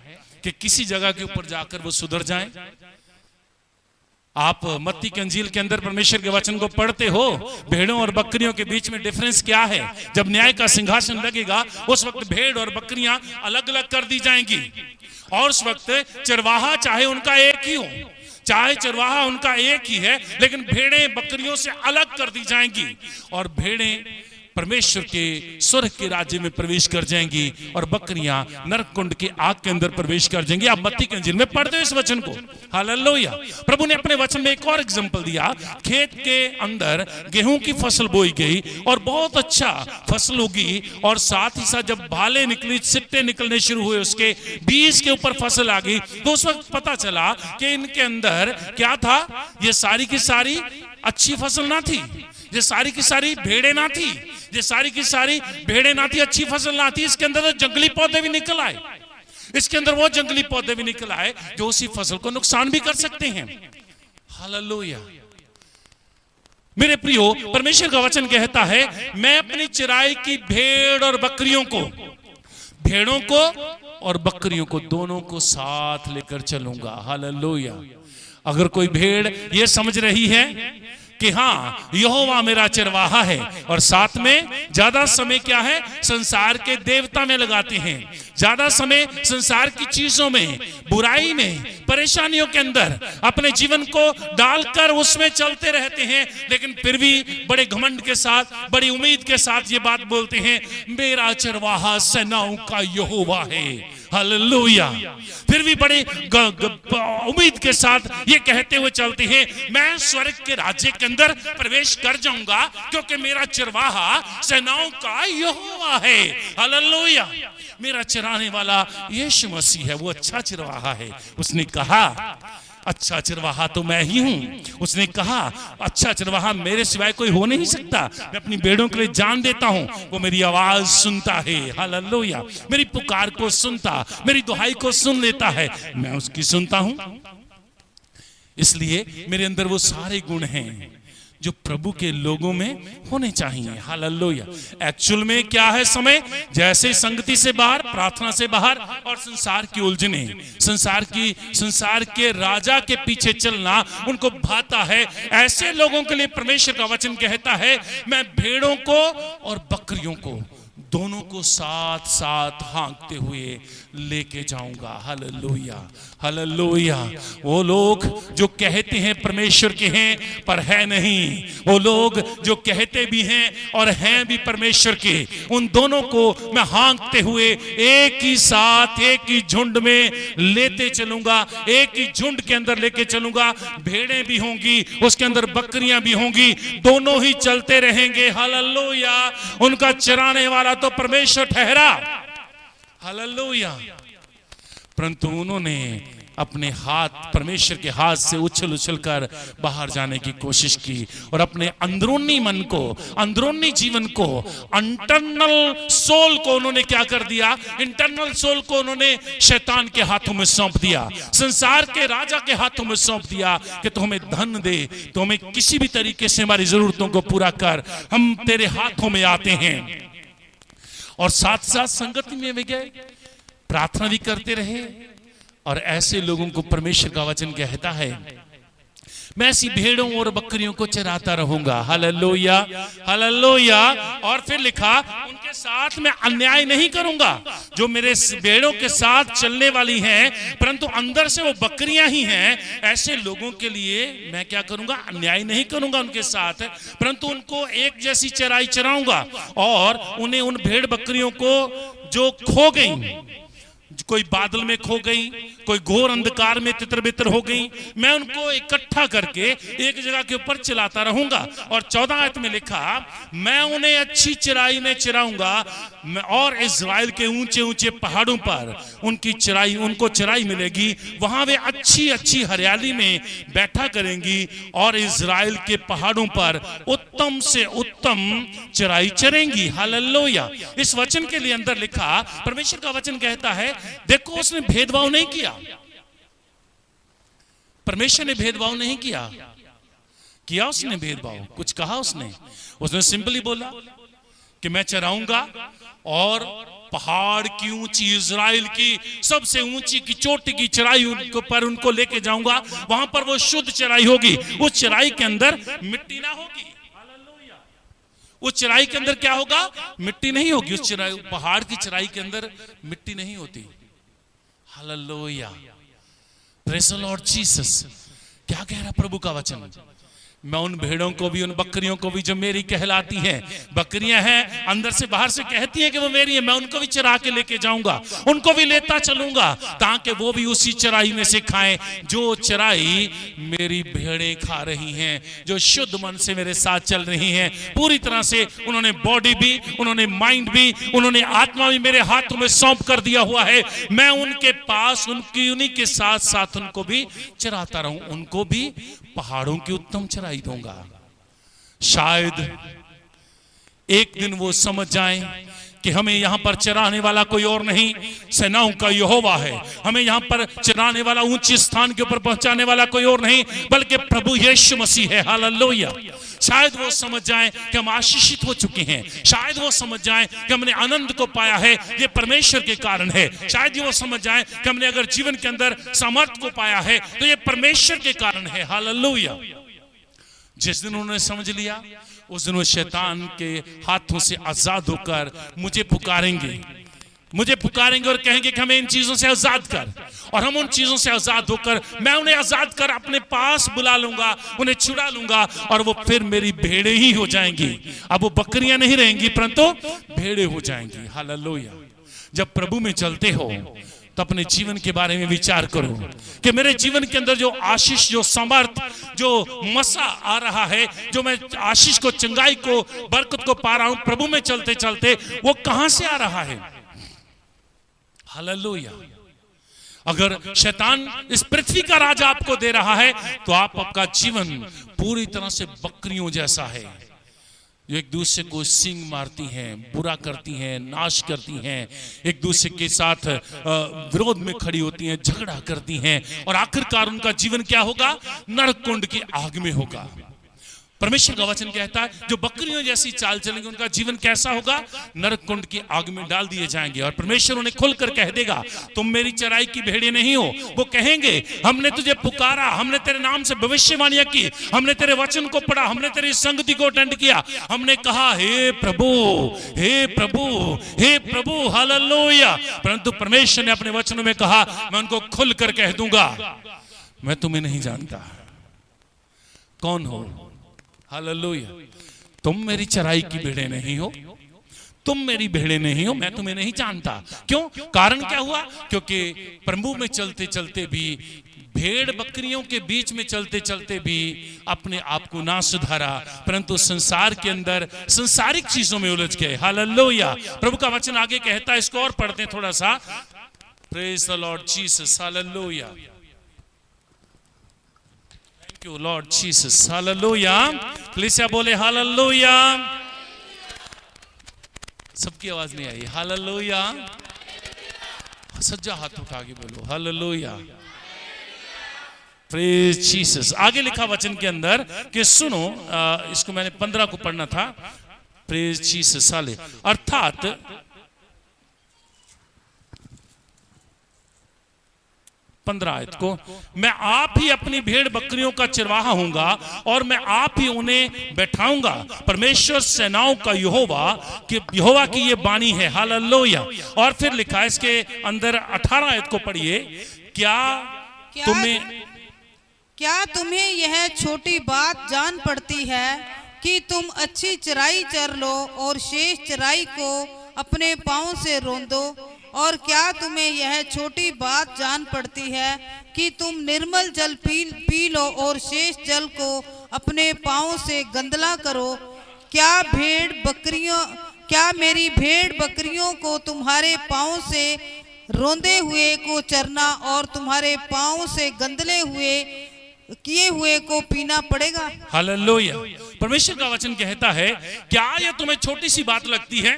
कि किसी जगह के ऊपर जाकर वो सुधर जाएं। आप मत्ती की अंजील के अंदर परमेश्वर के वचन को पढ़ते हो, भेड़ों और बकरियों के बीच में डिफरेंस क्या है? जब न्याय का सिंहासन लगेगा उस वक्त भेड़ और बकरियां अलग अलग कर दी जाएंगी, और उस वक्त चरवाहा चाहे उनका एक ही हो, चाहे चरवाहा उनका एक ही है, लेकिन भेड़ें बकरियों से अलग कर दी जाएंगी और भेड़ें परमेश्वर के स्वर्ग के राज्य में प्रवेश कर जाएंगी और बकरियां नरक कुंड के आग के अंदर प्रवेश कर जाएंगी। आप मत्ती के अंजील में पढ़ते हो इस वचन को। हालेलुया। प्रभु ने अपने वचन में एक और एग्जांपल दिया। खेत के अंदर गेहूं की फसल बोई गई और बहुत अच्छा फसल उगी, और साथ ही साथ जब भाले निकली, सिट्टे निकलने शुरू हुए, उसके बीज के ऊपर फसल आ गई, तो उस वक्त पता चला कि इनके अंदर क्या था? ये सारी की सारी अच्छी फसल ना थी, ये सारी की सारी भेड़ें ना थी, ये सारी की सारी भेड़ें ना थी, अच्छी फसल ना थी। इसके अंदर तो जंगली पौधे भी निकल आए, इसके अंदर वो जंगली पौधे भी निकल आए जो उसी फसल को नुकसान भी कर सकते हैं। हालेलुया। मेरे प्रियो, परमेश्वर का वचन कहता है, मैं अपनी चराई की भेड़ और बकरियों को, भेड़ों को और बकरियों को, दोनों को साथ लेकर चलूंगा। हालेलुया। अगर कोई भेड़ ये समझ रही है कि हाँ यहोवा मेरा चरवाहा है, और साथ में ज्यादा समय क्या है? संसार के देवता में लगाते हैं, ज्यादा समय संसार की चीजों में, बुराई में, परेशानियों के अंदर अपने जीवन को डालकर उसमें चलते रहते हैं, लेकिन फिर भी बड़े घमंड के साथ, बड़ी उम्मीद के साथ ये बात बोलते हैं, मेरा चरवाहा सेनाओं का यहोवा है। हालेलुया। फिर भी बड़े उम्मीद के साथ ये कहते हुए चलते हैं, मैं स्वर्ग के राज्य के अंदर प्रवेश कर जाऊंगा क्योंकि मेरा चरवाहा सेनाओं का यहोवा है। हालेलुया। मेरा चराने वाला यीशु मसीह है, वो अच्छा चरवाहा है। उसने कहा अच्छा चरवाहा तो मैं ही हूं। उसने कहा अच्छा चरवाहा मेरे सिवाय कोई हो नहीं सकता, मैं अपनी भेड़ों के लिए जान देता हूं, वो मेरी आवाज सुनता है। हालेलुया। मेरी पुकार को सुनता, मेरी दुहाई को सुन लेता है, मैं उसकी सुनता हूं। इसलिए मेरे अंदर वो सारे गुण हैं जो प्रभु के लोगों में होने चाहिए। हालेलुया। एक्चुअल में क्या है समय? जैसे संगति से बाहर, प्रार्थना से बाहर, और संसार की उलझने, संसार के राजा के पीछे चलना उनको भाता है। ऐसे लोगों के लिए परमेश्वर का वचन कहता है, मैं भेड़ों को और बकरियों को, दोनों को साथ साथ हाँकते हुए लेके जाऊंगा। हालेलुया। हालेलुया। वो लोग जो कहते हैं परमेश्वर के हैं पर है नहीं, वो लोग जो कहते भी हैं और हैं भी परमेश्वर के, उन दोनों को मैं हाँकते हुए एक ही साथ, एक ही झुंड में लेते चलूंगा, एक ही झुंड के अंदर लेके चलूंगा। भेड़ें भी होंगी, उसके अंदर बकरियां भी होंगी, दोनों ही चलते रहेंगे। हालेलुया। उनका चराने वाला तो परमेश्वर ठहरा। हालेलुया। परंतु उन्होंने अपने हाथ परमेश्वर के हाथ से उछल उछल कर बाहर जाने की कोशिश की और अपने अंदरूनी मन को, अंदरूनी जीवन को, इंटरनल सोल को उन्होंने क्या कर दिया? इंटरनल सोल को उन्होंने शैतान के हाथों में सौंप दिया, संसार के राजा के हाथों में सौंप दिया कि तू हमें धन दे, तो हमें किसी भी तरीके से हमारी जरूरतों को पूरा कर, हम तेरे हाथों में आते हैं। और साथ साथ संगति में भी गए, प्रार्थना भी करते रहे। और ऐसे लोगों को परमेश्वर का वचन कहता है, मैं ऐसी भेड़ों और बकरियों को चराता रहूंगा। Hallelujah, hallelujah. और फिर लिखा, उनके साथ मैं अन्याय नहीं करूंगा। जो मेरे भेड़ों के साथ चलने वाली हैं, परंतु अंदर से वो बकरियां ही हैं, ऐसे लोगों के लिए मैं क्या करूंगा? अन्याय नहीं करूंगा उनके साथ, परंतु उनको एक जैसी चराई चराऊंगा। और उन्हें, उन भेड़ बकरियों को जो खो गई, कोई बादल में खो गई, कोई घोर अंधकार में तितर बितर हो गई, मैं उनको इकट्ठा करके एक जगह के ऊपर चलाता रहूंगा। और 14 आयत में लिखा, मैं उन्हें अच्छी चराई में चराऊंगा और इज़राइल के ऊंचे ऊंचे पहाड़ों पर उनकी चराई, उनको चराई मिलेगी। वहां वे अच्छी अच्छी हरियाली में बैठा करेंगी और इज़राइल के पहाड़ों पर उत्तम से उत्तम चराई चरेंगी। हालेलुया। इस वचन के लिए अंदर लिखा, परमेश्वर का वचन कहता है, देखो उसने भेदभाव नहीं किया, परमेश्वर ने भेदभाव नहीं किया उसने भेदभाव, कुछ कहा उसने सिंपली बोला कि मैं चराऊंगा और पहाड़ की ऊंची, इज़राइल की सबसे ऊंची की चोटी की चराई पर उनको लेके जाऊंगा। वहां पर वो शुद्ध चराई होगी, उस चराई के अंदर मिट्टी ना होगी। उस चराई के अंदर क्या होगा? मिट्टी नहीं होगी। उस चराई, पहाड़ की चराई के अंदर मिट्टी नहीं होती। Hallelujah, praise the Lord Jesus. क्या कह रहा प्रभु का वचन? मैं उन भेड़ों को भी, उन बकरियों को भी जो मेरी कहलाती हैं, बकरियां हैं अंदर से बाहर से कहती हैं कि वो मेरी है, मैं उनको भी चरा के लेके जाऊंगा, उनको भी लेता चलूंगा, ताकि वो भी उसी चराई में से खाएं जो चराई मेरी भेड़ें खा रही हैं, जो शुद्ध मन से मेरे साथ चल रही हैं। पूरी तरह से उन्होंने बॉडी भी, उन्होंने माइंड भी, उन्होंने आत्मा भी मेरे हाथों में सौंप कर दिया हुआ है। मैं उनके पास, उन्हीं के साथ साथ उनको भी चराता रहूं, उनको भी पहाड़ों की उत्तम चराई दूंगा। शायद एक दिन वो समझ जाएं कि हमें यहां पर चराने वाला कोई और नहीं, सेनाओं का यहोवा है। हमें यहां पर चराने वाला, ऊंचे स्थान के ऊपर पहुंचाने वाला कोई और नहीं, बल्कि प्रभु यीशु मसीह है। हालेलुया। शायद वो समझ जाएं कि हम आशीषित हो चुके हैं, शायद वो समझ जाएं कि हमने आनंद को पाया है, ये परमेश्वर के कारण है। शायद वो समझ जाएं कि हमने अगर जीवन के अंदर सामर्थ्य को पाया है तो ये परमेश्वर के कारण है। हालेलुया। जिस दिन उन्होंने समझ लिया, उस दिन वो शैतान के हाथों से आजाद होकर मुझे पुकारेंगे और कहेंगे कि हमें इन चीजों से आजाद कर। और हम उन चीजों से आजाद होकर, मैं उन्हें आजाद कर अपने पास बुला लूंगा, उन्हें छुड़ा लूंगा, और वो फिर मेरी भेड़ें ही हो जाएंगी। अब वो बकरियां नहीं रहेंगी, परंतु भेड़ें हो जाएंगी। हालेलुया। जब प्रभु में चलते हो तो अपने जीवन के बारे में विचार करो कि मेरे जीवन के अंदर जो आशीष, जो समर्थ, जो मसा आ रहा है, जो मैं आशीष को, चंगाई को, बरकत को पा रहा हूं प्रभु में चलते चलते, वो कहां से आ रहा है? हालेलुया। अगर शैतान इस पृथ्वी का राजा आपको दे रहा है तो आपका जीवन पूरी तरह से बकरियों जैसा है, जो एक दूसरे को सींग मारती हैं, बुरा करती हैं, नाश करती हैं, एक दूसरे के साथ विरोध में खड़ी होती हैं, झगड़ा करती हैं, और आखिरकार उनका जीवन क्या होगा? नरक कुंड की आग में होगा। परमेश्वर का वचन कहता है जो बकरियों जैसी चाल चलेंगे उनका जीवन कैसा होगा? नरक कुंड की आग में डाल दिए जाएंगे। और परमेश्वर उन्हें खुलकर कह देगा, तुम मेरी चराई की भेड़ें नहीं हो। वो कहेंगे, हमने तुझे पुकारा, हमने तेरे नाम से भविष्यवाणियां की, हमने तेरे वचन को पढ़ा, हमने तेरी संगति को अटेंड किया, हमने कहा हे प्रभु, हे प्रभु, हे प्रभु। हालेलुया। परंतु परमेश्वर ने अपने वचनों में कहा, मैं उनको खुलकर कह दूंगा, मैं तुम्हें नहीं जानता, कौन हो? हालेलुया। तुम मेरी चराई की भेड़ें नहीं हो, तुम मेरी भेड़ें नहीं हो, मैं तुम्हें नहीं जानता। क्यों? कारण क्या हुआ? क्योंकि प्रभु में चलते चलते भी, भेड़ बकरियों के बीच में चलते चलते भी अपने आप को ना सुधारा, परंतु संसार के अंदर संसारिक चीजों में उलझ गए। हालेलुया। प्रभु का वचन आगे कहता है, इसको और पढ़ते हैं थोड़ा सा। Praise the Lord Jesus, hallelujah. Thank you Lord Jesus, hallelujah. कलीसिया बोले हालेलुया। सबकी आवाज नहीं आई। हालेलुया। सज्जा हाथ उठा के बोलो हालेलुया। Praise Jesus. आगे लिखा वचन के अंदर कि सुनो, इसको मैंने 15 को पढ़ना था। प्रेज जीसस साले, अर्थात 15 आयत को, मैं आप ही अपनी भेड़ बकरियों का चरवाहा हूंगा और मैं आप ही उन्हें बैठाऊंगा। परमेश्वर सेनाओं का यहोवा की ये बानी है। हालेलुया। और फिर लिखा है इसके अंदर 18 आयत को पढ़िए। क्या तुम्हें यह छोटी बात जान पड़ती है कि तुम अच्छी चराई चर लो और शेष चराई को अपने पांव से रौंदो? और क्या तुम्हें यह छोटी बात जान पड़ती है कि तुम निर्मल जल पी लो और शेष जल को अपने पांव से गंदला करो? क्या मेरी भेड़ बकरियों को तुम्हारे पांव से रौंदे हुए को चरना और तुम्हारे पांव से गंदले हुए किए हुए को पीना पड़ेगा? हालेलुया। परमेश्वर का वचन कहता है, क्या यह तुम्हें छोटी सी बात लगती है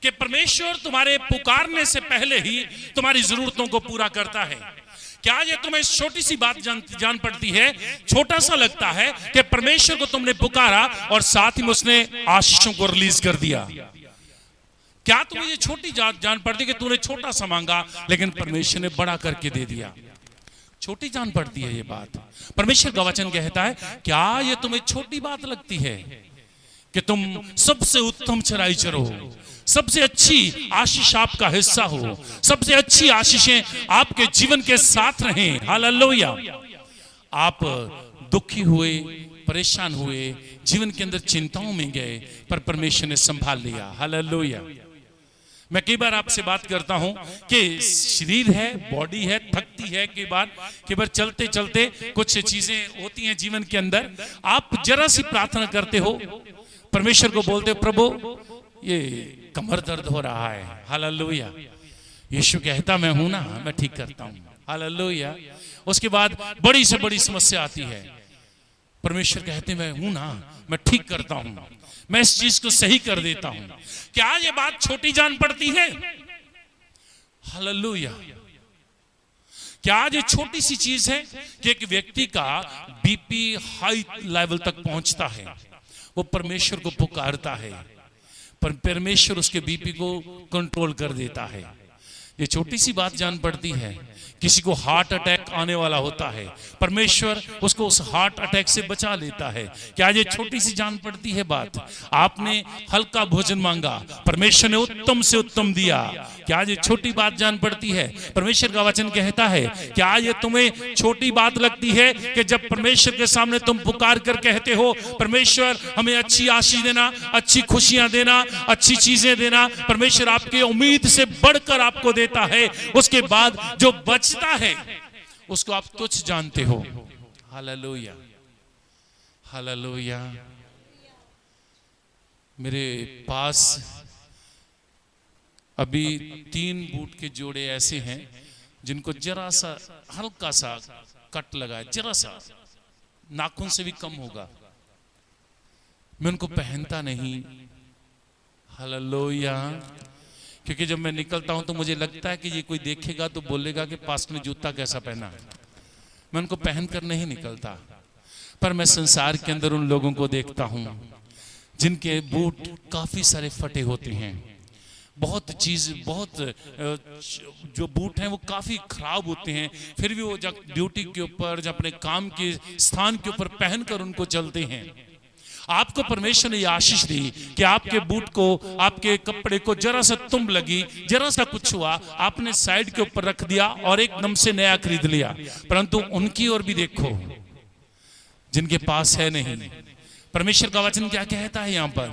कि परमेश्वर तुम्हारे पुकारने से पहले ही तुम्हारी जरूरतों को पूरा करता है? क्या ये तुम्हें छोटी सी बात जान पड़ती है, छोटा सा लगता है कि परमेश्वर को तुमने पुकारा और साथ ही में उसने आशीषों को रिलीज कर दिया? क्या तुम्हें ये छोटी जान पड़ती कि तूने छोटा सा मांगा लेकिन परमेश्वर ने बड़ा करके दे दिया? छोटी जान पड़ती है ये बात। परमेश्वर का वचन कहता है, क्या ये तुम्हें छोटी बात लगती है कि तुम सबसे उत्तम चराई चरो, सबसे अच्छी आशीष आपका हिस्सा हो, सबसे अच्छी आशीषें आपके जीवन के साथ रहें? हालेलुया। आप दुखी हुए, परेशान हुए, जीवन के अंदर चिंताओं में गए, पर परमेश्वर ने संभाल लिया। हालेलुया। मैं कई बार आपसे बात करता हूं कि शरीर है, बॉडी है, थकती है, कई बार चलते चलते कुछ चीजें होती हैं जीवन के अंदर। आप जरा सी प्रार्थना करते हो, परमेश्वर को बोलते हो, प्रभु ये कमर दर्द हो रहा है। हालेलुया। यीशु कहता, मैं हूं ना, मैं ठीक करता हूं। हालेलुया। उसके बाद बड़ी से बड़ी समस्या आती है, परमेश्वर कहते, मैं हूं ना, मैं ठीक करता हूं, मैं इस चीज को सही कर देता हूं। क्या ये बात छोटी जान पड़ती है? हालेलुया। क्या ये छोटी सी चीज है कि एक व्यक्ति का बीपी हाई लेवल तक पहुंचता है, वो परमेश्वर को पुकारता है, पर परमेश्वर उसके बीपी को कंट्रोल कर देता है? ये छोटी सी बात जान पड़ती है। किसी को हार्ट अटैक आने वाला होता है, परमेश्वर उसको उस हार्ट अटैक से बचा लेता है। क्या ये छोटी सी जान पड़ती है बात? आपने हल्का भोजन मांगा, परमेश्वर ने उत्तम से उत्तम दिया। क्या ये छोटी बात जान पड़ती है? परमेश्वर का वचन कहता है, क्या ये तुम्हें छोटी बात लगती है कि जब परमेश्वर के सामने तुम पुकार कर कहते हो, परमेश्वर हमें अच्छी आशीष देना, अच्छी खुशियां देना, अच्छी चीजें देना, परमेश्वर आपके उम्मीद से बढ़कर आपको देता है, उसके बाद जो बचता है उसको आप तुच्छ जानते हो। हालेलुया। हालेलुया। मेरे पास अभी 3 बूट के जोड़े ऐसे हैं जिनको जरा सा हल्का सा कट लगा है, जरा सा, नाखून से भी कम होगा, मैं उनको पहनता नहीं। हालेलुया। क्योंकि जब मैं निकलता हूं तो मुझे लगता है कि ये कोई देखेगा तो बोलेगा कि पास्टर ने जूता कैसा पहना। मैं उनको पहनकर नहीं निकलता, पर मैं संसार के अंदर उन लोगों को देखता हूं जिनके बूट काफी सारे फटे होते हैं, बहुत जो बूट हैं वो काफी खराब होते हैं, फिर भी वो जब ड्यूटी के ऊपर, जब अपने काम के स्थान के ऊपर पहनकर उनको चलते हैं। आपको परमेश्वर ने आशीष दी कि आपके बूट को, आपके कपड़े को जरा सा तुम लगी, जरा सा कुछ हुआ, आपने साइड के ऊपर रख दिया और एकदम से नया खरीद लिया। परंतु उनकी ओर भी देखो जिनके पास है नहीं, परमेश्वर का वचन क्या कहता है यहाँ पर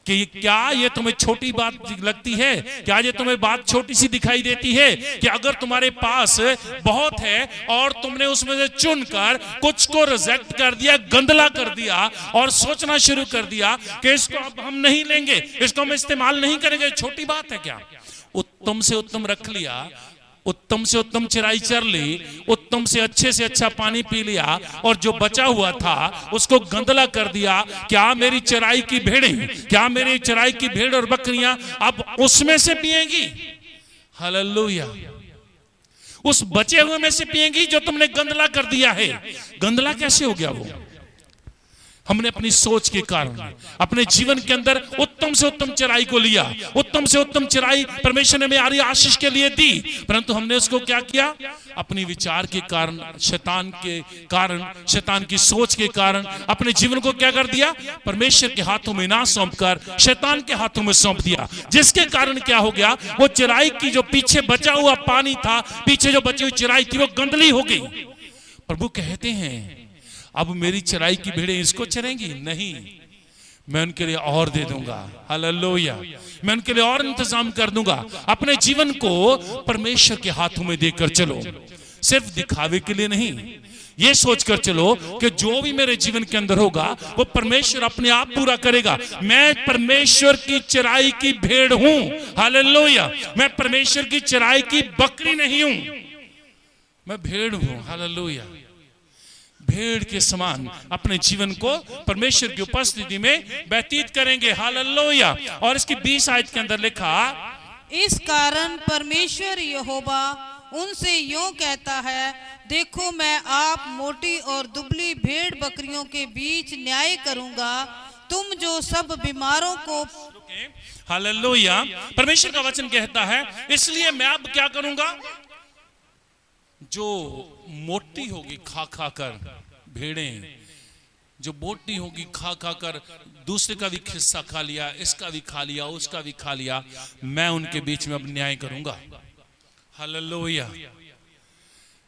कि क्या ये तुम्हें छोटी बात लगती है? क्या ये तुम्हें बात छोटी सी दिखाई देती है कि अगर तुम्हारे पास बहुत है और तुमने उसमें से चुनकर कुछ को रिजेक्ट कर दिया, गंदला कर दिया और सोचना शुरू कर दिया कि इसको अब हम नहीं लेंगे, इसको हम इस्तेमाल नहीं करेंगे, छोटी बात है क्या? उत्तम से उत्तम रख लिया, उत्तम से उत्तम चिराई चर ली, उत्तम से अच्छा पानी पी लिया और जो बचा हुआ था उसको गंदला कर दिया। क्या मेरी चराई की भेड़ें, क्या मेरी चराई की भेड़ और बकरियां अब उसमें से पिएंगी? हालेलुया। उस बचे हुए में से पिएंगी जो तुमने गंदला कर दिया है। गंदला कैसे हो गया? वो हमने अपनी सोच के कारण अपने जीवन के अंदर उत्तम से उत्तम चराई को लिया, उत्तम से उत्तम चराई परमेश्वर ने हमारी आशीष के लिए दी, परंतु हमने उसको क्या किया? अपनी विचार के कारण, शैतान के कारण, शैतान की सोच के कारण अपने जीवन को क्या कर दिया? परमेश्वर के हाथों में ना सौंपकर शैतान के हाथों में सौंप दिया, जिसके कारण क्या हो गया? वो चराई की जो पीछे बचा हुआ पानी था, पीछे जो बची हुई चराई थी, वो गंदली हो गई। प्रभु कहते हैं अब मेरी चराई की भेड़ें इसको चरेंगी नहीं, मैं उनके लिए और दे दूंगा। हालेलुया। मैं उनके लिए और इंतजाम कर दूंगा। अपने जीवन को परमेश्वर के हाथों में देकर चलो, सिर्फ दिखावे के लिए नहीं। ये सोचकर चलो कि जो भी मेरे जीवन के अंदर होगा वो परमेश्वर अपने आप पूरा करेगा। मैं परमेश्वर की चराई की भेड़ हूं। हालेलुया। मैं परमेश्वर की चराई की बकरी नहीं हूं, मैं भेड़ हूं। हालेलुया। भेड़ के समान अपने जीवन को परमेश्वर की उपस्थिति में व्यतीत करेंगे। हालेलुया। और इसकी 20 आयत के अंदर लिखा, इस कारण परमेश्वर यहोवा उनसे यूं कहता है, देखो मैं आप मोटी और दुबली भेड़ बकरियों के बीच न्याय करूंगा। तुम जो सब बीमारों को, हालेलुया, परमेश्वर का वचन कहता है इसलिए मैं अब क्या करूंगा? जो मोटी होगी खा खा कर, भेड़ें जो मोटी होगी खा खा कर, दूसरे का भी हिस्सा खा लिया, इसका भी खा लिया, उसका भी खा लिया, मैं उनके बीच में अब न्याय करूंगा। हालेलुया।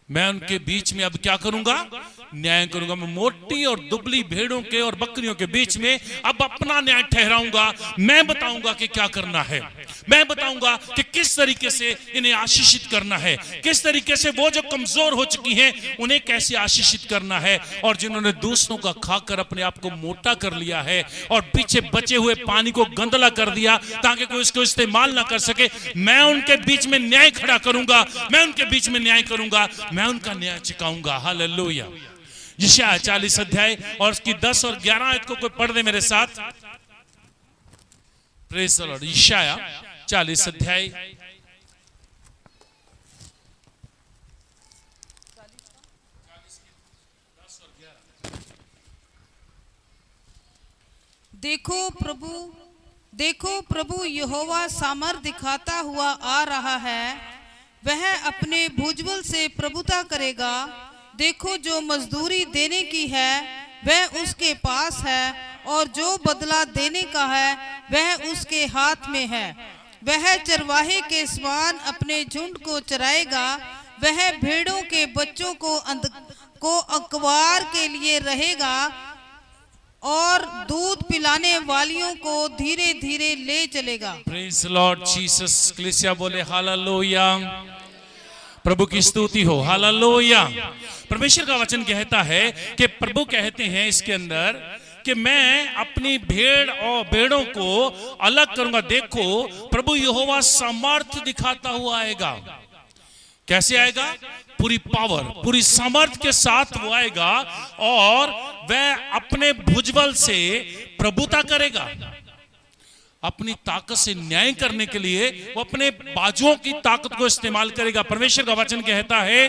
मैं उनके बीच में अब क्या करूंगा? न्याय करूंगा। मैं मोटी और दुबली भेड़ों के और बकरियों के बीच में अब अपना न्याय ठहराऊंगा। मैं बताऊंगा कि क्या करना है, मैं बताऊंगा कि किस तरीके से इन्हें आशीषित करना है, किस तरीके से वो जो कमजोर हो चुकी हैं उन्हें कैसे आशीषित करना है, और जिन्होंने दूसरों का खाकर अपने आप को मोटा कर लिया है और पीछे बचे हुए पानी को गंदला कर दिया ताकि कोई इसको इस्तेमाल ना कर सके, मैं उनके बीच में न्याय खड़ा करूंगा। मैं उनके बीच में न्याय करूंगा, मैं उनका न्याय चुकाऊंगा। हालेलुया। यशायाह 40 अध्याय और उसकी 10 और 11 आयत को कोई पढ़ दे मेरे साथ। Praise the Lord. यशायाह 40 अध्याय देखो प्रभु यहोवा सामर्थ दिखाता हुआ आ रहा है, वह अपने भुजबल से प्रभुता करेगा। देखो जो मजदूरी देने की है वह उसके पास है, और जो बदला देने का है वह उसके हाथ में है। वह चरवाहे के समान अपने झुंड को चराएगा, वह भेड़ों के बच्चों को अखबार के लिए रहेगा और दूध पिलाने वालियों को धीरे धीरे ले चलेगा। Praise the Lord Jesus. कलीसिया बोले हालेलुया। प्रभु की स्तुति हो। हालेलुया। परमेश्वर का वचन कहता है कि प्रभु कहते हैं इसके अंदर कि मैं अपनी भेड़ों को अलग करूंगा। देखो प्रभु यहोवा सामर्थ दिखाता हुआ आएगा। कैसे आएगा? पूरी पावर, पूरी सामर्थ के साथ वो आएगा और वह अपने भुजबल से प्रभुता करेगा। अपनी ताकत से न्याय करने के लिए वो अपने बाजुओं की ताकत को इस्तेमाल करेगा। परमेश्वर का वचन कहता है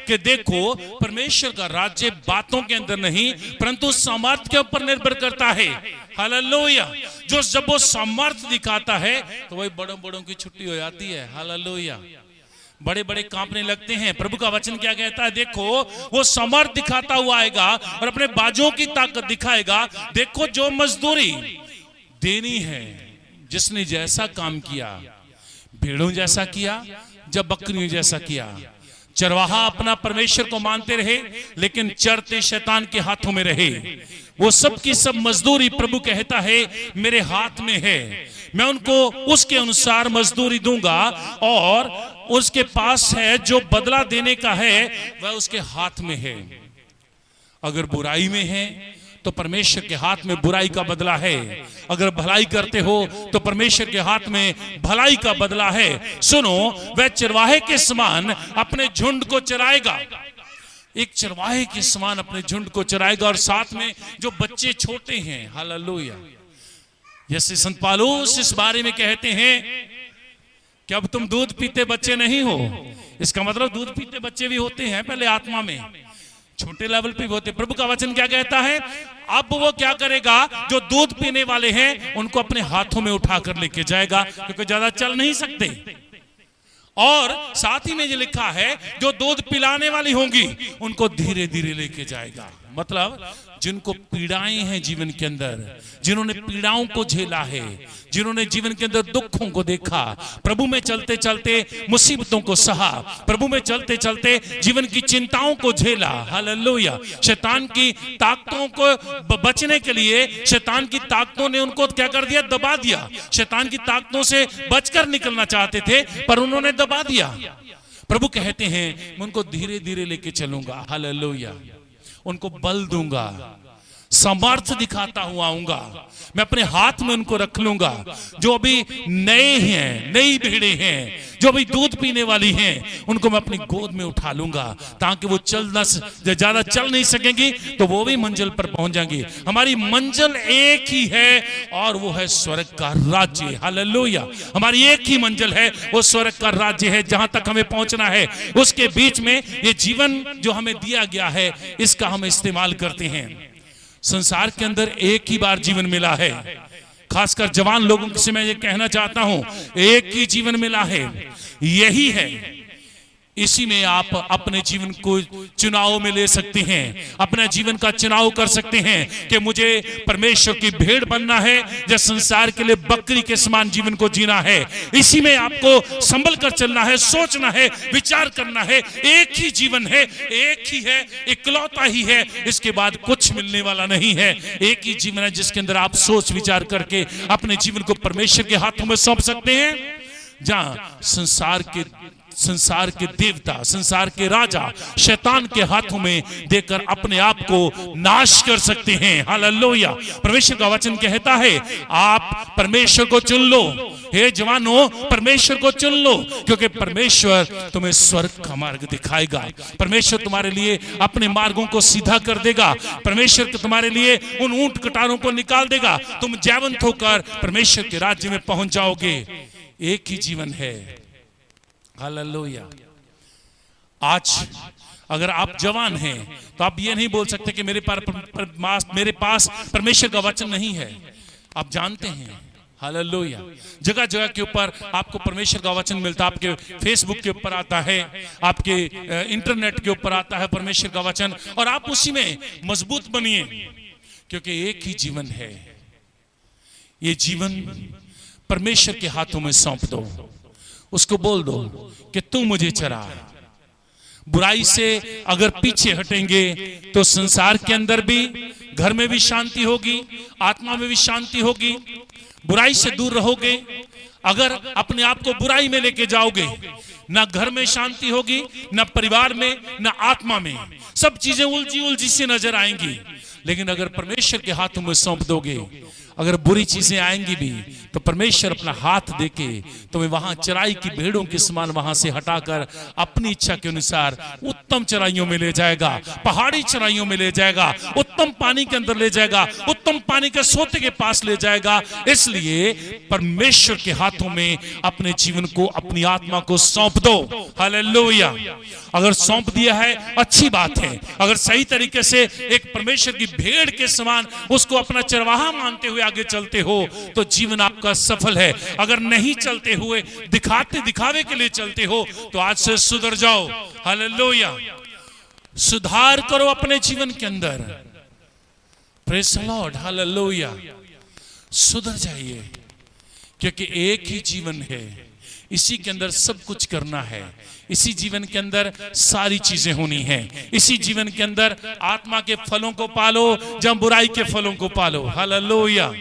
कि देखो परमेश्वर का राज्य बातों के अंदर नहीं परंतु सामर्थ के ऊपर निर्भर करता है। हालेलुया। जो जब वो सामर्थ दिखाता है तो वही बड़ों की छुट्टी हो जाती है। हालेलुया। बड़े बड़े कांपने लगते हैं। प्रभु का वचन क्या कहता है? देखो वो सामर्थ दिखाता हुआ आएगा और अपने बाजुओं की ताकत दिखाएगा। देखो जो मजदूरी देनी है, जिसने जैसा काम किया, भेड़ों जैसा किया, जब बकरियों जैसा किया, चरवाहा अपना परमेश्वर को मानते रहे, लेकिन चरते शैतान के हाथों में रहे। वो सब की सब मजदूरी प्रभु कहता है मेरे हाथ में है, मैं उनको उसके अनुसार मजदूरी दूंगा, और उसके पास है जो बदला देने का है वह उसके हाथ में है। अगर बुराई में है तो परमेश्वर के हाथ में बुराई का बदला है, अगर भलाई करते हो तो परमेश्वर के हाथ में भलाई का बदला है। सुनो, वह चरवाहे के समान अपने झुंड को चराएगा, एक चरवाहे के समान अपने झुंड को चराएगा, और साथ में जो बच्चे छोटे हैं, हालेलुया। जैसे संत पौलुस इस बारे में कहते हैं कि अब तुम दूध पीते बच्चे नहीं हो। इसका मतलब दूध पीते बच्चे भी होते हैं पहले आत्मा में, छोटे लेवल पे भी होते। प्रभु का वचन क्या कहता है, अब वो क्या करेगा, जो दूध पीने वाले हैं उनको अपने हाथों में उठाकर लेके जाएगा, क्योंकि ज्यादा चल नहीं सकते। और साथ ही में ये लिखा है जो दूध पिलाने वाली होंगी उनको धीरे धीरे लेके जाएगा। मतलब जिनको पीड़ाएं हैं जीवन के अंदर, जिन्होंने पीड़ाओं को झेला है, जिन्होंने जीवन के अंदर दुखों को देखा, प्रभु में चलते चलते मुसीबतों को सहा, प्रभु में चलते चलते जीवन की चिंताओं को झेला, हालेलुया। शैतान की ताकतों को बचने के लिए शैतान की ताकतों ने उनको क्या कर दिया, दबा दिया। शैतान की ताकतों से बचकर निकलना चाहते थे पर उन्होंने दबा दिया। प्रभु कहते हैं मैं उनको धीरे धीरे लेके चलूंगा, हालेलुया। उनको बल दूंगा, सामर्थ्य दिखाता हुआ आऊंगा, मैं अपने हाथ में उनको रख लूंगा। जो अभी नए हैं, नई भेड़े हैं, जो अभी दूध पीने वाली हैं, उनको मैं अपनी गोद में उठा लूंगा, ताकि वो ज्यादा चल नहीं सकेंगी तो वो भी मंजिल पर पहुंच जाएंगी। हमारी मंजिल एक ही है और वो है स्वर्ग का राज्य, हालेलुया। हमारी एक ही मंजिल है, वो स्वर्ग का राज्य है, जहां तक हमें पहुंचना है। उसके बीच में ये जीवन जो हमें दिया गया है, इसका हम इस्तेमाल करते हैं। संसार के अंदर एक ही बार जीवन मिला है, खासकर जवान लोगों से मैं ये कहना चाहता हूं, एक ही जीवन मिला है, यही है। इसी में आप अपने जीवन को चुनाव में ले सकते हैं, अपने जीवन का चुनाव कर सकते हैं कि मुझे परमेश्वर की भेड़ बनना है या संसार के लिए बकरी के समान जीवन को जीना है। इसी में आपको संभल कर चलना है, सोचना है, विचार करना है। एक ही जीवन है, एक ही है, इकलौता ही है, इसके बाद कुछ मिलने वाला नहीं है। एक ही जीवन है जिसके अंदर आप सोच विचार करके अपने जीवन को परमेश्वर के हाथों में सौंप सकते हैं। जहां संसार के देवता, संसार के राजा शैतान के हाथों में देकर अपने आप को नाश कर सकते हैं, हालेलुया। परमेश्वर का वचन कहता है आप परमेश्वर को चुन लो, हे जवानों परमेश्वर को चुन लो, क्योंकि परमेश्वर तुम्हें स्वर्ग का मार्ग दिखाएगा। परमेश्वर तुम्हारे लिए अपने मार्गों को सीधा कर देगा। परमेश्वर तुम्हारे लिए उन ऊंट कटारों को निकाल देगा। तुम जयवंत होकर परमेश्वर के राज्य में पहुंच जाओगे। एक ही जीवन है, हालेलुया। आज अगर आप जवान हैं तो आप ये नहीं बोल सकते कि मेरे पास परमेश्वर का वचन नहीं है। आप जानते हैं, हालेलुया, जगह जगह के ऊपर आपको परमेश्वर का वचन मिलता है। आपके फेसबुक के ऊपर आता है, आपके इंटरनेट के ऊपर आता है परमेश्वर का वचन, और आप उसी में मजबूत बनिए, क्योंकि एक ही जीवन है। ये जीवन परमेश्वर के हाथों में सौंप दो। उसको बोल दो कि तू मुझे चरा। बुराई से अगर पीछे हटेंगे तो संसार के अंदर भी, घर में भी शांति होगी, आत्मा में भी शांति होगी। बुराई से दूर रहोगे, अगर अपने आप को बुराई में लेके जाओगे, ना घर में शांति होगी, ना परिवार में, ना आत्मा में, सब चीजें उलझी उलझी से नजर आएंगी। लेकिन अगर परमेश्वर के हाथों में सौंप दोगे, अगर बुरी चीजें आएंगी भी तो परमेश्वर अपना हाथ देके तुम्हें वहां चराई की भेड़ों के समान वहां से हटाकर अपनी इच्छा के अनुसार उत्तम चराइयों में ले जाएगा, पहाड़ी चराइयों में ले जाएगा, उत्तम पानी के अंदर ले जाएगा, उत्तम पानी के सोते के पास ले जाएगा। इसलिए परमेश्वर के हाथों में अपने जीवन को, अपनी आत्मा को सौंप दो, हालेलुया। अगर सौंप दिया है अच्छी बात है। अगर सही तरीके से एक परमेश्वर की भेड़ के समान उसको अपना चरवाहा मानते हुए आगे चलते हो तो जीवन आपका सफल है। अगर नहीं चलते हुए दिखावे के लिए चलते हो तो आज से सुधर जाओ, हालेलुया। सुधार करो अपने जीवन के अंदर, प्रेज़ द लॉर्ड, हालेलुया। सुधर जाइए, क्योंकि एक ही जीवन है, इसी के अंदर सब कुछ करना है, इसी जीवन के अंदर सारी चीजें होनी है, इसी जीवन के अंदर आत्मा के फलों को पालो, जब बुराई के फलों को पालो। हालेलुया।